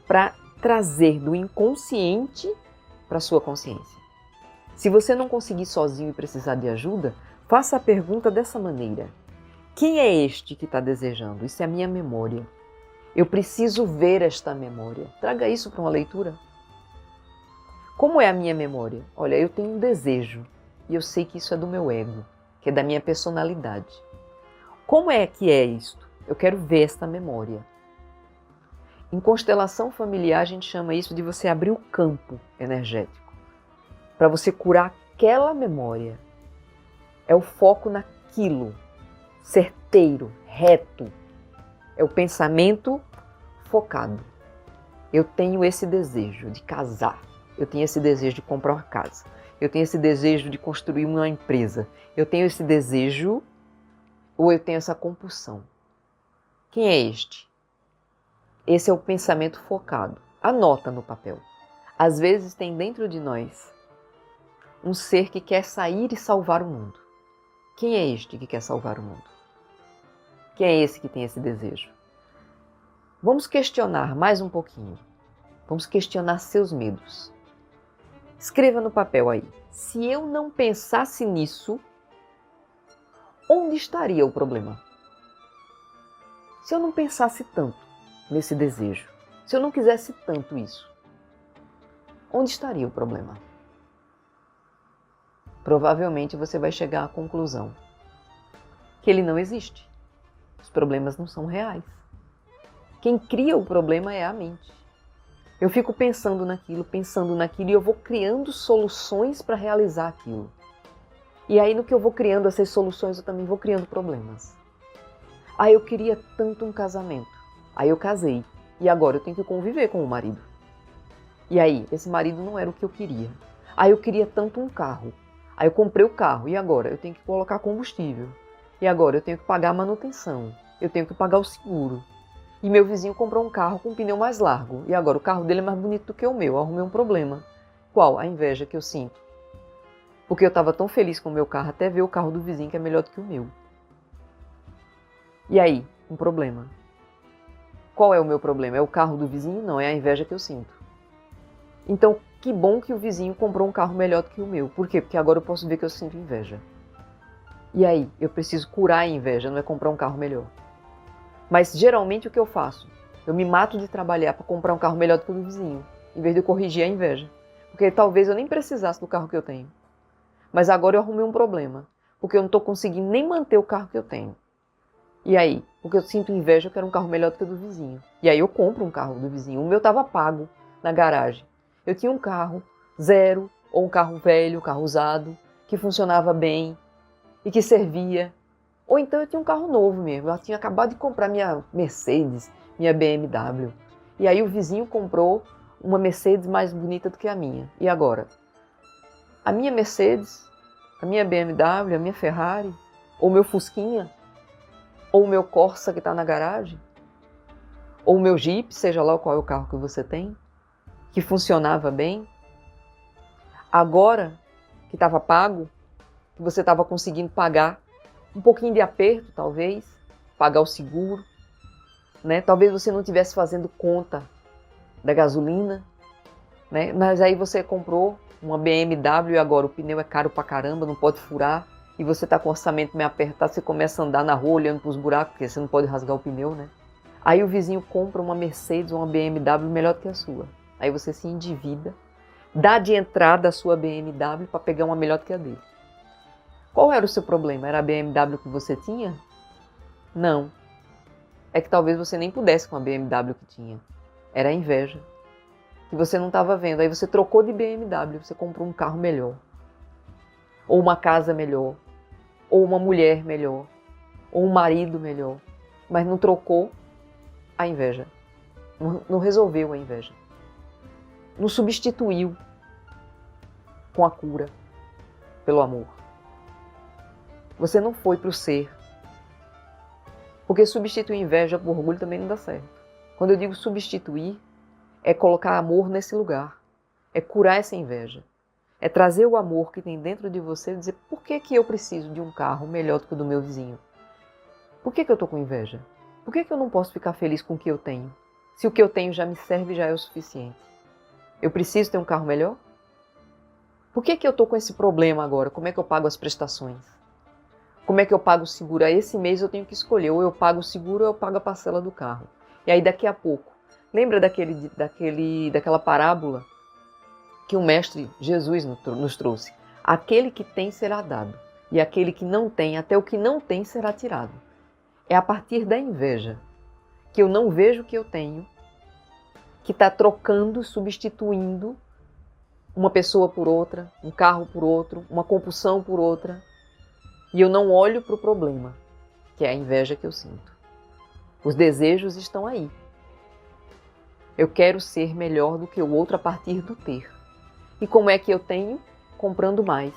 para trazer do inconsciente para a sua consciência. Se você não conseguir sozinho e precisar de ajuda, faça a pergunta dessa maneira: quem é este que está desejando? Isso é a minha memória. Eu preciso ver esta memória. Traga isso para uma leitura. Como é a minha memória? Olha, eu tenho um desejo e eu sei que isso é do meu ego, que é da minha personalidade. Como é que é isto? Eu quero ver esta memória. Em constelação familiar, a gente chama isso de você abrir o campo energético para você curar aquela memória. É o foco naquilo, certeiro, reto. É o pensamento focado. Eu tenho esse desejo de casar. Eu tenho esse desejo de comprar uma casa. Eu tenho esse desejo de construir uma empresa. Eu tenho esse desejo ou eu tenho essa compulsão. Quem é este? Esse é o pensamento focado. Anota no papel. Às vezes tem dentro de nós um ser que quer sair e salvar o mundo. Quem é este que quer salvar o mundo? Quem é esse que tem esse desejo? Vamos questionar mais um pouquinho. Vamos questionar seus medos. Escreva no papel aí: se eu não pensasse nisso, onde estaria o problema? Se eu não pensasse tanto nesse desejo, se eu não quisesse tanto isso, onde estaria o problema? Provavelmente você vai chegar à conclusão que ele não existe. Os problemas não são reais. Quem cria o problema é a mente. Eu fico pensando naquilo e eu vou criando soluções para realizar aquilo. E aí no que eu vou criando essas soluções, eu também vou criando problemas. Eu queria tanto um casamento. Aí eu casei. E agora eu tenho que conviver com o marido. E aí, esse marido não era o que eu queria. Eu queria tanto um carro. Aí eu comprei o carro. E agora eu tenho que colocar combustível. E agora eu tenho que pagar a manutenção. Eu tenho que pagar o seguro. E meu vizinho comprou um carro com um pneu mais largo. E agora o carro dele é mais bonito do que o meu. Eu arrumei um problema. Qual? A inveja que eu sinto. Porque eu estava tão feliz com o meu carro até ver o carro do vizinho que é melhor do que o meu. E aí? Um problema. Qual é o meu problema? É o carro do vizinho? Não, é a inveja que eu sinto. Então, que bom que o vizinho comprou um carro melhor do que o meu. Por quê? Porque agora eu posso ver que eu sinto inveja. E aí? Eu preciso curar a inveja, não é comprar um carro melhor. Mas geralmente o que eu faço? Eu me mato de trabalhar para comprar um carro melhor do que o do vizinho, em vez de eu corrigir a inveja. Porque talvez eu nem precisasse do carro que eu tenho. Mas agora eu arrumei um problema, porque eu não estou conseguindo nem manter o carro que eu tenho. E aí? Porque eu sinto inveja, eu quero um carro melhor do que o do vizinho. E aí eu compro um carro do vizinho. O meu estava pago. na garagem. Eu tinha um carro zero, ou um carro velho, um carro usado, que funcionava bem e que servia. Ou então eu tinha um carro novo mesmo, eu tinha acabado de comprar minha Mercedes, minha BMW. E aí o vizinho comprou uma Mercedes mais bonita do que a minha. E agora? A minha Mercedes, a minha BMW, a minha Ferrari, ou o meu Fusquinha, ou o meu Corsa que está na garagem, ou o meu Jeep, seja lá qual é o carro que você tem, que funcionava bem, agora que estava pago, que você estava conseguindo pagar, um pouquinho de aperto talvez, pagar o seguro, né? Talvez você não estivesse fazendo conta da gasolina, né? Mas aí você comprou uma BMW e agora o pneu é caro pra caramba, não pode furar, e você está com o orçamento meio apertado, você começa a andar na rua olhando para os buracos, porque você não pode rasgar o pneu, né? Aí o vizinho compra uma Mercedes ou uma BMW melhor do que a sua. Aí você se endivida, dá de entrada a sua BMW para pegar uma melhor do que a dele. Qual era o seu problema? Era a BMW que você tinha? Não. É que talvez você nem pudesse com a BMW que tinha. Era a inveja. Que você não estava vendo. Aí você trocou de BMW, você comprou um carro melhor. Ou uma casa melhor. Ou uma mulher melhor. Ou um marido melhor. Mas não trocou a inveja. Não resolveu a inveja. Não substituiu com a cura pelo amor. Você não foi para o ser. Porque substituir inveja por orgulho também não dá certo. Quando eu digo substituir, é colocar amor nesse lugar. É curar essa inveja. É trazer o amor que tem dentro de você e dizer: por que eu preciso de um carro melhor do que o do meu vizinho? Por que eu estou com inveja? Por que eu não posso ficar feliz com o que eu tenho? Se o que eu tenho já me serve e já é o suficiente. Eu preciso ter um carro melhor? Por que eu estou com esse problema agora? Como é que eu pago as prestações? Como é que eu pago o seguro? Esse mês eu tenho que escolher, ou eu pago o seguro ou eu pago a parcela do carro. E aí daqui a pouco, lembra daquela parábola que o Mestre Jesus nos trouxe? Aquele que tem será dado, e aquele que não tem, até o que não tem será tirado. É a partir da inveja, que eu não vejo o que eu tenho, que está trocando, substituindo uma pessoa por outra, um carro por outro, uma compulsão por outra, e eu não olho para o problema, que é a inveja que eu sinto. Os desejos estão aí. Eu quero ser melhor do que o outro a partir do ter. E como é que eu tenho? Comprando mais,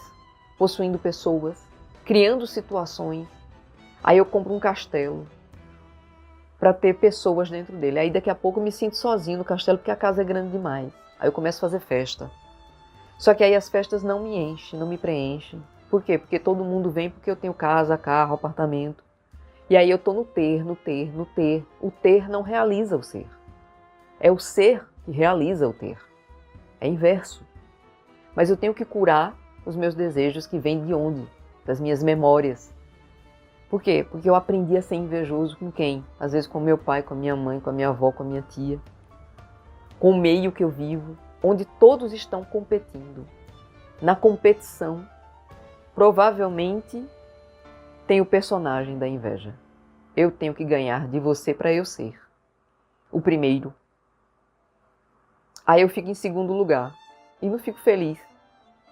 possuindo pessoas, criando situações. Aí eu compro um castelo para ter pessoas dentro dele. Aí daqui a pouco eu me sinto sozinho no castelo porque a casa é grande demais. Aí eu começo a fazer festa. Só que aí as festas não me enchem, não me preenchem. Por quê? Porque todo mundo vem porque eu tenho casa, carro, apartamento. E aí eu estou no ter, no ter, no ter. O ter não realiza o ser. É o ser que realiza o ter. É inverso. Mas eu tenho que curar os meus desejos que vêm de onde? Das minhas memórias. Por quê? Porque eu aprendi a ser invejoso com quem? Às vezes com meu pai, com a minha mãe, com a minha avó, com a minha tia. Com o meio que eu vivo, onde todos estão competindo. Na competição, provavelmente tem o personagem da inveja. Eu tenho que ganhar de você para eu ser o primeiro. Aí eu fico em segundo lugar e não fico feliz.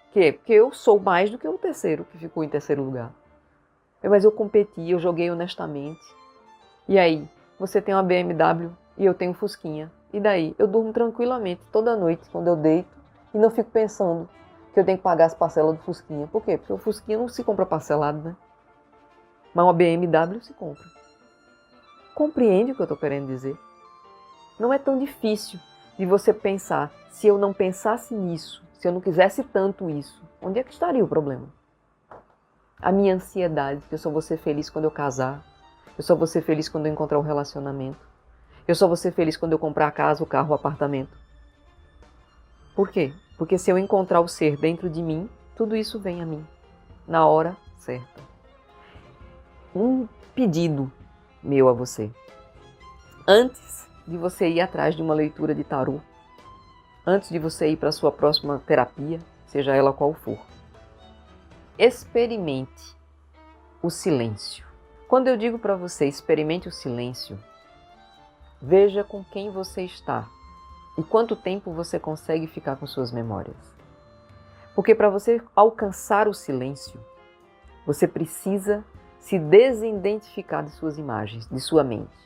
Por quê? Porque eu sou mais do que o terceiro que ficou em terceiro lugar. Mas eu competi, eu joguei honestamente. E aí, você tem uma BMW e eu tenho um Fusquinha. E daí? Eu durmo tranquilamente toda noite quando eu deito e não fico pensando que eu tenho que pagar as parcelas do Fusquinha. Por quê? Porque o Fusquinha não se compra parcelado, né? Mas uma BMW se compra. Compreende o que eu estou querendo dizer? Não é tão difícil de você pensar. Se eu não pensasse nisso, se eu não quisesse tanto isso, onde é que estaria o problema? A minha ansiedade, que eu só vou ser feliz quando eu casar, eu só vou ser feliz quando eu encontrar um relacionamento, eu só vou ser feliz quando eu comprar a casa, o carro, o apartamento. Por quê? Porque se eu encontrar o ser dentro de mim, tudo isso vem a mim, na hora certa. Um pedido meu a você. Antes de você ir atrás de uma leitura de tarô, antes de você ir para a sua próxima terapia, seja ela qual for, experimente o silêncio. Quando eu digo para você experimente o silêncio, veja com quem você está E quanto tempo você consegue ficar com suas memórias? Porque para você alcançar o silêncio, você precisa se desidentificar de suas imagens, de sua mente,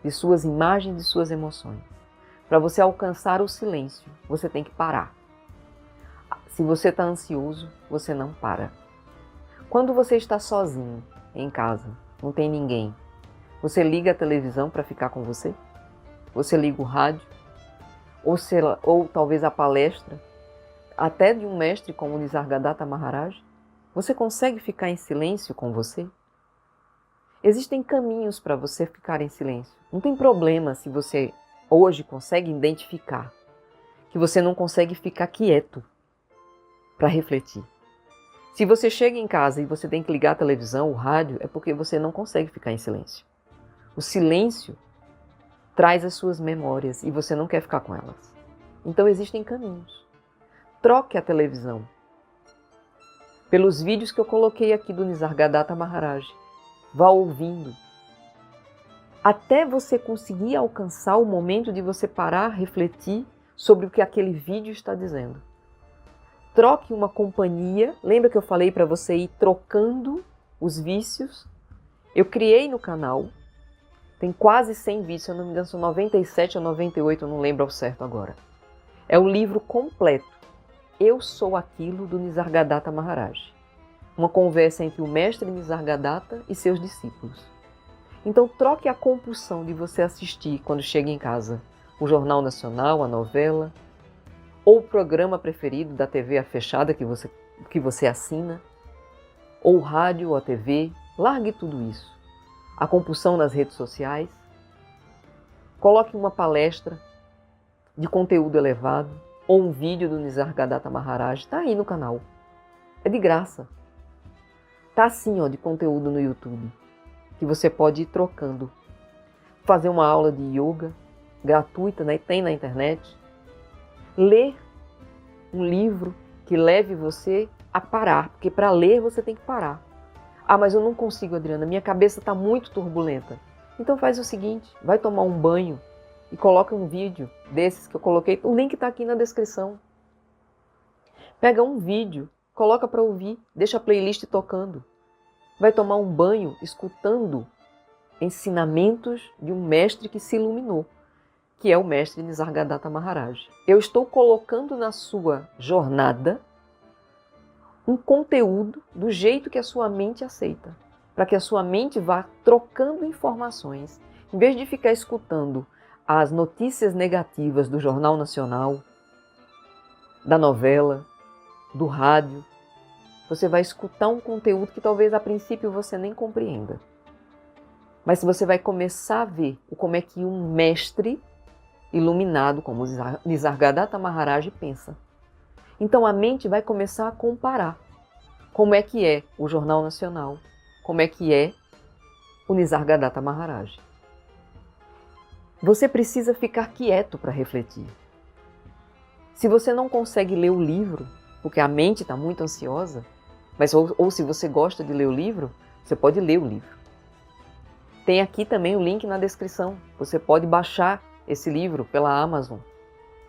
de suas imagens, de suas emoções. Para você alcançar o silêncio, você tem que parar. Se você está ansioso, você não para. Quando você está sozinho, em casa, não tem ninguém, você liga a televisão para ficar com você? Você liga o rádio? Ou talvez a palestra, até de um mestre como Nisargadatta Maharaj? Você consegue ficar em silêncio com você? Existem caminhos para você ficar em silêncio. Não tem problema se você hoje consegue identificar que você não consegue ficar quieto para refletir. Se você chega em casa e você tem que ligar a televisão, o rádio, é porque você não consegue ficar em silêncio. O silêncio traz as suas memórias e você não quer ficar com elas. Então existem caminhos. Troque a televisão pelos vídeos que eu coloquei aqui do Nisargadatta Maharaj. Vá ouvindo. Até você conseguir alcançar o momento de você parar, refletir sobre o que aquele vídeo está dizendo. Troque uma companhia. Lembra que eu falei para você ir trocando os vícios? Eu criei no canal. Tem quase 100 vídeos, se eu não me engano, são 97 ou 98, eu não lembro ao certo agora. É o livro completo. Eu Sou Aquilo, do Nisargadatta Maharaj. Uma conversa entre o mestre Nisargadatta e seus discípulos. Então troque a compulsão de você assistir, quando chega em casa, o Jornal Nacional, a novela, ou o programa preferido da TV fechada que você assina, ou o rádio ou a TV. Largue tudo isso. A compulsão nas redes sociais. Coloque uma palestra de conteúdo elevado ou um vídeo do Nisargadatta Maharaj. Está aí no canal. É de graça. Está assim, ó, de conteúdo no YouTube, que você pode ir trocando. Fazer uma aula de yoga gratuita, né? Tem na internet. Ler um livro que leve você a parar, porque para ler você tem que parar. Ah, mas eu não consigo, Adriana, minha cabeça está muito turbulenta. Então faz o seguinte, vai tomar um banho e coloca um vídeo desses que eu coloquei, o link está aqui na descrição. Pega um vídeo, coloca para ouvir, deixa a playlist tocando. Vai tomar um banho escutando ensinamentos de um mestre que se iluminou, que é o mestre Nisargadatta Maharaj. Eu estou colocando na sua jornada um conteúdo do jeito que a sua mente aceita, para que a sua mente vá trocando informações. Em vez de ficar escutando as notícias negativas do Jornal Nacional, da novela, do rádio, você vai escutar um conteúdo que talvez a princípio você nem compreenda. Mas você vai começar a ver como é que um mestre iluminado como Nisargadatta Maharaj pensa. Então a mente vai começar a comparar como é que é o Jornal Nacional, como é que é o Nisargadatta Maharaj. Você precisa ficar quieto para refletir. Se você não consegue ler o livro, porque a mente está muito ansiosa, ou se você gosta de ler o livro, você pode ler o livro. Tem aqui também o link na descrição. Você pode baixar esse livro pela Amazon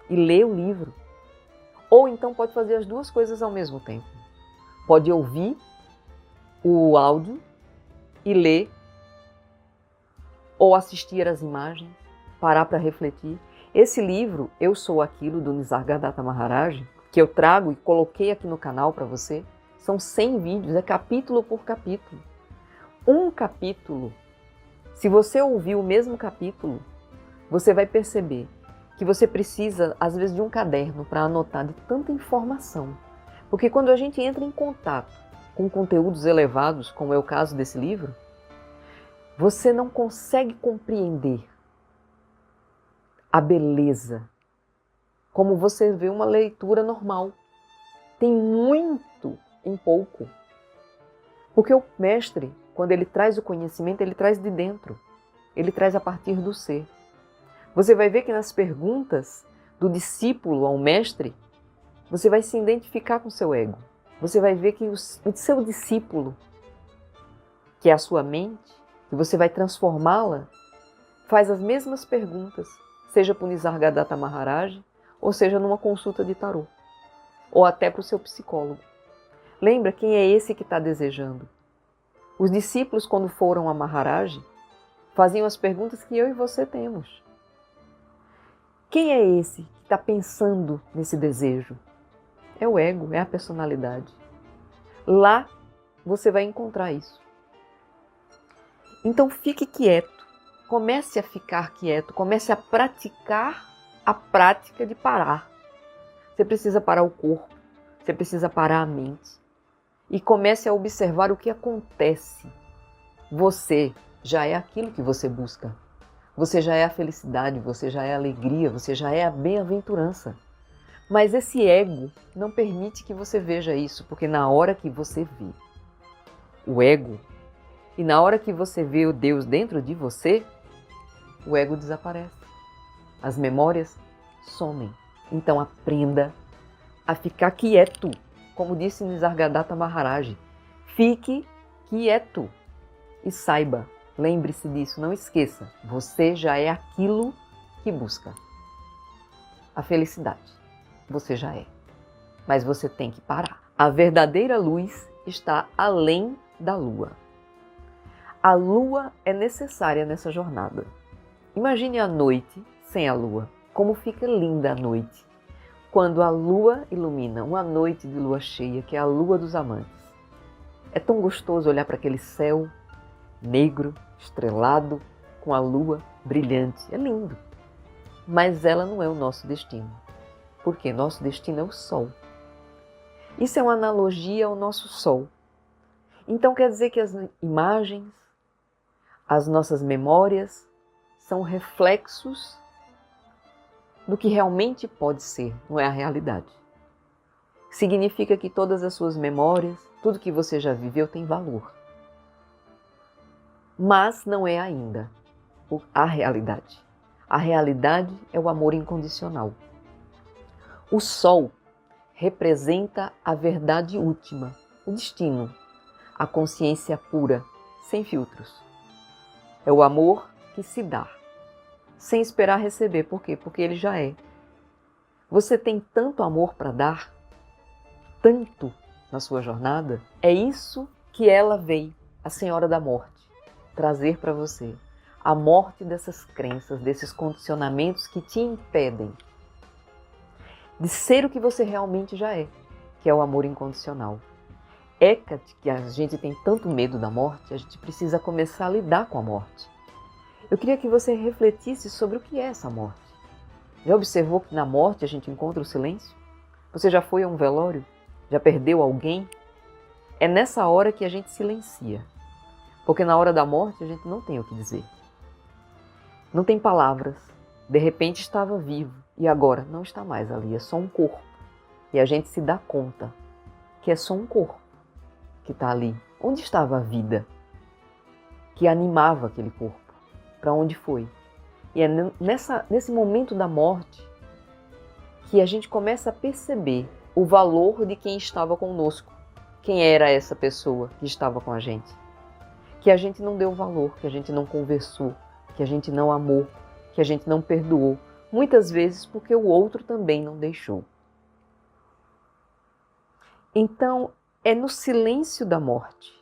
e ler o livro. Ou então pode fazer as duas coisas ao mesmo tempo. Pode ouvir o áudio e ler, ou assistir às imagens, parar para refletir. Esse livro, Eu Sou Aquilo, do Nisargadatta Maharaj, que eu trago e coloquei aqui no canal para você, são 100 vídeos, é capítulo por capítulo. Um capítulo, se você ouvir o mesmo capítulo, você vai perceber que você precisa, às vezes, de um caderno para anotar de tanta informação. Porque quando a gente entra em contato com conteúdos elevados, como é o caso desse livro, você não consegue compreender a beleza como você vê uma leitura normal. Tem muito em pouco. Porque o mestre, quando ele traz o conhecimento, ele traz de dentro. Ele traz a partir do ser. Você vai ver que nas perguntas do discípulo ao mestre, você vai se identificar com o seu ego. Você vai ver que o seu discípulo, que é a sua mente, que você vai transformá-la, faz as mesmas perguntas seja para o Nisargadatta Maharaj, ou seja numa consulta de tarô, ou até para o seu psicólogo. Lembra quem é esse que está desejando? Os discípulos, quando foram a Maharaj, faziam as perguntas que eu e você temos. Quem é esse que está pensando nesse desejo? É o ego, é a personalidade. Lá você vai encontrar isso. Então fique quieto, comece a ficar quieto, comece a praticar a prática de parar. Você precisa parar o corpo, você precisa parar a mente e comece a observar o que acontece. Você já é aquilo que você busca. Você já é a felicidade, você já é a alegria, você já é a bem-aventurança. Mas esse ego não permite que você veja isso, porque na hora que você vê o ego e na hora que você vê o Deus dentro de você, o ego desaparece. As memórias somem. Então aprenda a ficar quieto, como disse Nisargadatta Maharaj. Fique quieto e saiba, lembre-se disso, não esqueça, você já é aquilo que busca. A felicidade, você já é, mas você tem que parar. A verdadeira luz está além da lua. A lua é necessária nessa jornada. Imagine a noite sem a lua, como fica linda a noite. Quando a lua ilumina, uma noite de lua cheia, que é a lua dos amantes. É tão gostoso olhar para aquele céu negro, estrelado, com a lua brilhante. É lindo. Mas ela não é o nosso destino. Porque nosso destino é o sol. Isso é uma analogia ao nosso sol. Então quer dizer que as imagens, as nossas memórias, são reflexos do que realmente pode ser, não é a realidade. Significa que todas as suas memórias, tudo que você já viveu tem valor. Mas não é ainda a realidade. A realidade é o amor incondicional. O sol representa a verdade última, o destino, a consciência pura, sem filtros. É o amor que se dá, sem esperar receber. Por quê? Porque ele já é. Você tem tanto amor para dar, tanto na sua jornada, é isso que ela veio, a Senhora da Morte, trazer para você. A morte dessas crenças, desses condicionamentos que te impedem de ser o que você realmente já é, que é o amor incondicional. Hecate, que a gente tem tanto medo da morte, a gente precisa começar a lidar com a morte. Eu queria que você refletisse sobre o que é essa morte. Já observou que na morte a gente encontra o silêncio? Você já foi a um velório? Já perdeu alguém? É nessa hora que a gente silencia. Porque na hora da morte a gente não tem o que dizer. Não tem palavras. De repente estava vivo e agora não está mais ali, é só um corpo. E a gente se dá conta que é só um corpo que está ali. Onde estava a vida que animava aquele corpo? Para onde foi? E é nesse momento da morte que a gente começa a perceber o valor de quem estava conosco. Quem era essa pessoa que estava com a gente? Que a gente não deu valor, que a gente não conversou, que a gente não amou, que a gente não perdoou. Muitas vezes porque o outro também não deixou. Então, é no silêncio da morte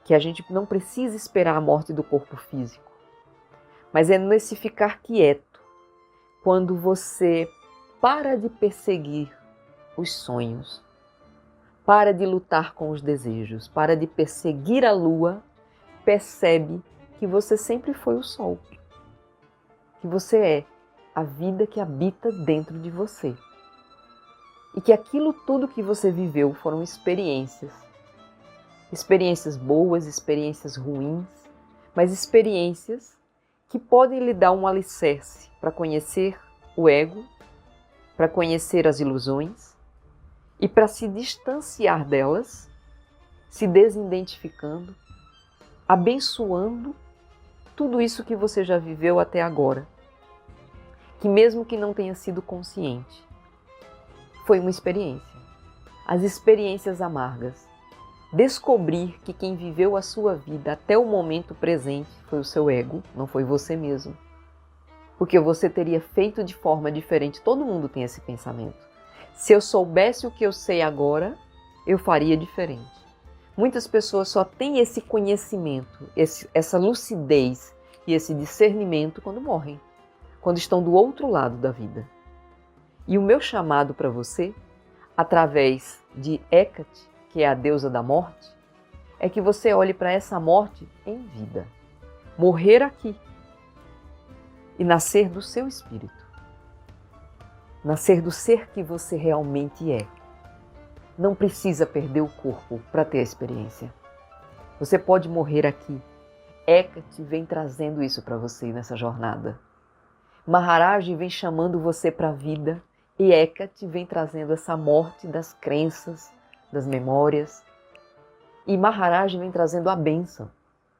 que a gente não precisa esperar a morte do corpo físico. Mas é nesse ficar quieto, quando você para de perseguir os sonhos, para de lutar com os desejos, para de perseguir a lua, percebe que você sempre foi o sol, que você é a vida que habita dentro de você. E que aquilo tudo que você viveu foram experiências. Experiências boas, experiências ruins, mas experiências que podem lhe dar um alicerce para conhecer o ego, para conhecer as ilusões e para se distanciar delas, se desidentificando, abençoando tudo isso que você já viveu até agora. Que mesmo que não tenha sido consciente, foi uma experiência. As experiências amargas. Descobrir que quem viveu a sua vida até o momento presente foi o seu ego, não foi você mesmo. porque você teria feito de forma diferente. Todo mundo tem esse pensamento. Se eu soubesse o que eu sei agora, eu faria diferente. Muitas pessoas só têm esse conhecimento, essa lucidez e esse discernimento quando morrem, quando estão do outro lado da vida. E o meu chamado para você, através de Hecate, que é a deusa da morte, é que você olhe para essa morte em vida. Morrer aqui e nascer do seu espírito. Nascer do ser que você realmente é. Não precisa perder o corpo para ter a experiência. Você pode morrer aqui. Hecate vem trazendo isso para você nessa jornada. Maharaj vem chamando você para a vida e Hecate vem trazendo essa morte das crenças, das memórias. E Maharaj vem trazendo a bênção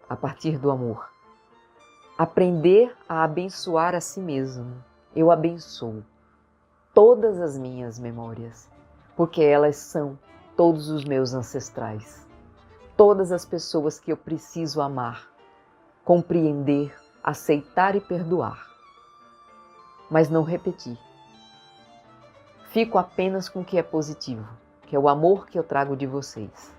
a partir do amor. Aprender a abençoar a si mesmo. Eu abençoo todas as minhas memórias, porque elas são todos os meus ancestrais, todas as pessoas que eu preciso amar, compreender, aceitar e perdoar, mas não repetir. Fico apenas com o que é positivo, que é o amor que eu trago de vocês.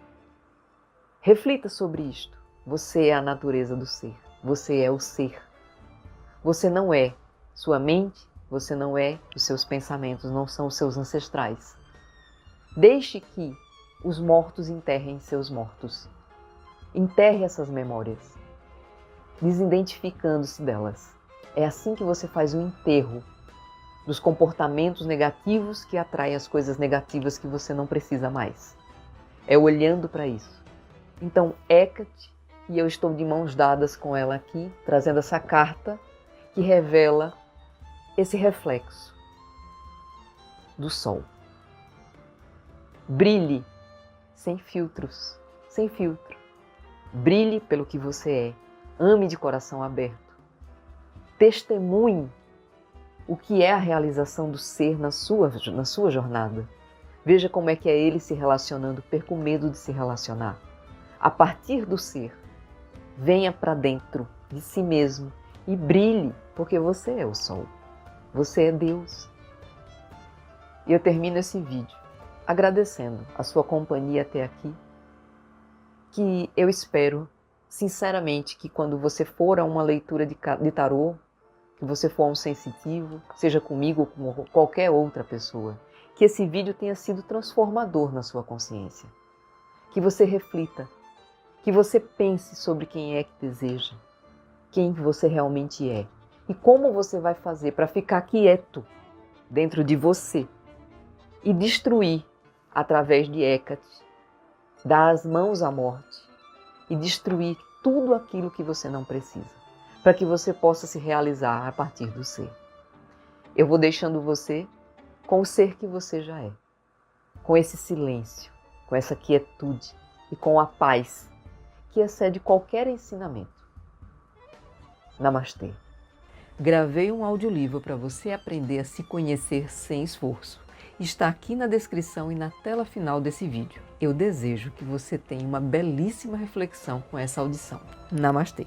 Reflita sobre isto. Você é a natureza do ser. Você é o ser. Você não é sua mente, você não é os seus pensamentos, não são os seus ancestrais. Deixe que os mortos enterrem seus mortos. Enterre essas memórias, desidentificando-se delas. É assim que você faz o enterro dos comportamentos negativos que atraem as coisas negativas que você não precisa mais. É olhando para isso. Então, Hecate, e eu estou de mãos dadas com ela aqui, trazendo essa carta que revela esse reflexo do sol. Brilhe sem filtros, sem filtro. Brilhe pelo que você é. Ame de coração aberto. Testemunhe o que é a realização do ser na sua jornada. Veja como é que é ele se relacionando, perca o medo de se relacionar. A partir do ser, venha para dentro de si mesmo e brilhe, porque você é o sol. Você é Deus. E eu termino esse vídeo agradecendo a sua companhia até aqui, que eu espero, sinceramente, que quando você for a uma leitura de tarô, que você for um sensitivo, seja comigo ou com qualquer outra pessoa, que esse vídeo tenha sido transformador na sua consciência. Que você reflita, que você pense sobre quem é que deseja, quem você realmente é e como você vai fazer para ficar quieto dentro de você e destruir através de Hecate, dar as mãos à morte e destruir tudo aquilo que você não precisa, para que você possa se realizar a partir do ser. Eu vou deixando você com o ser que você já é, com esse silêncio, com essa quietude e com a paz que excede qualquer ensinamento. Namastê. Gravei um audiolivro para você aprender a se conhecer sem esforço. Está aqui na descrição e na tela final desse vídeo. Eu desejo que você tenha uma belíssima reflexão com essa audição. Namastê.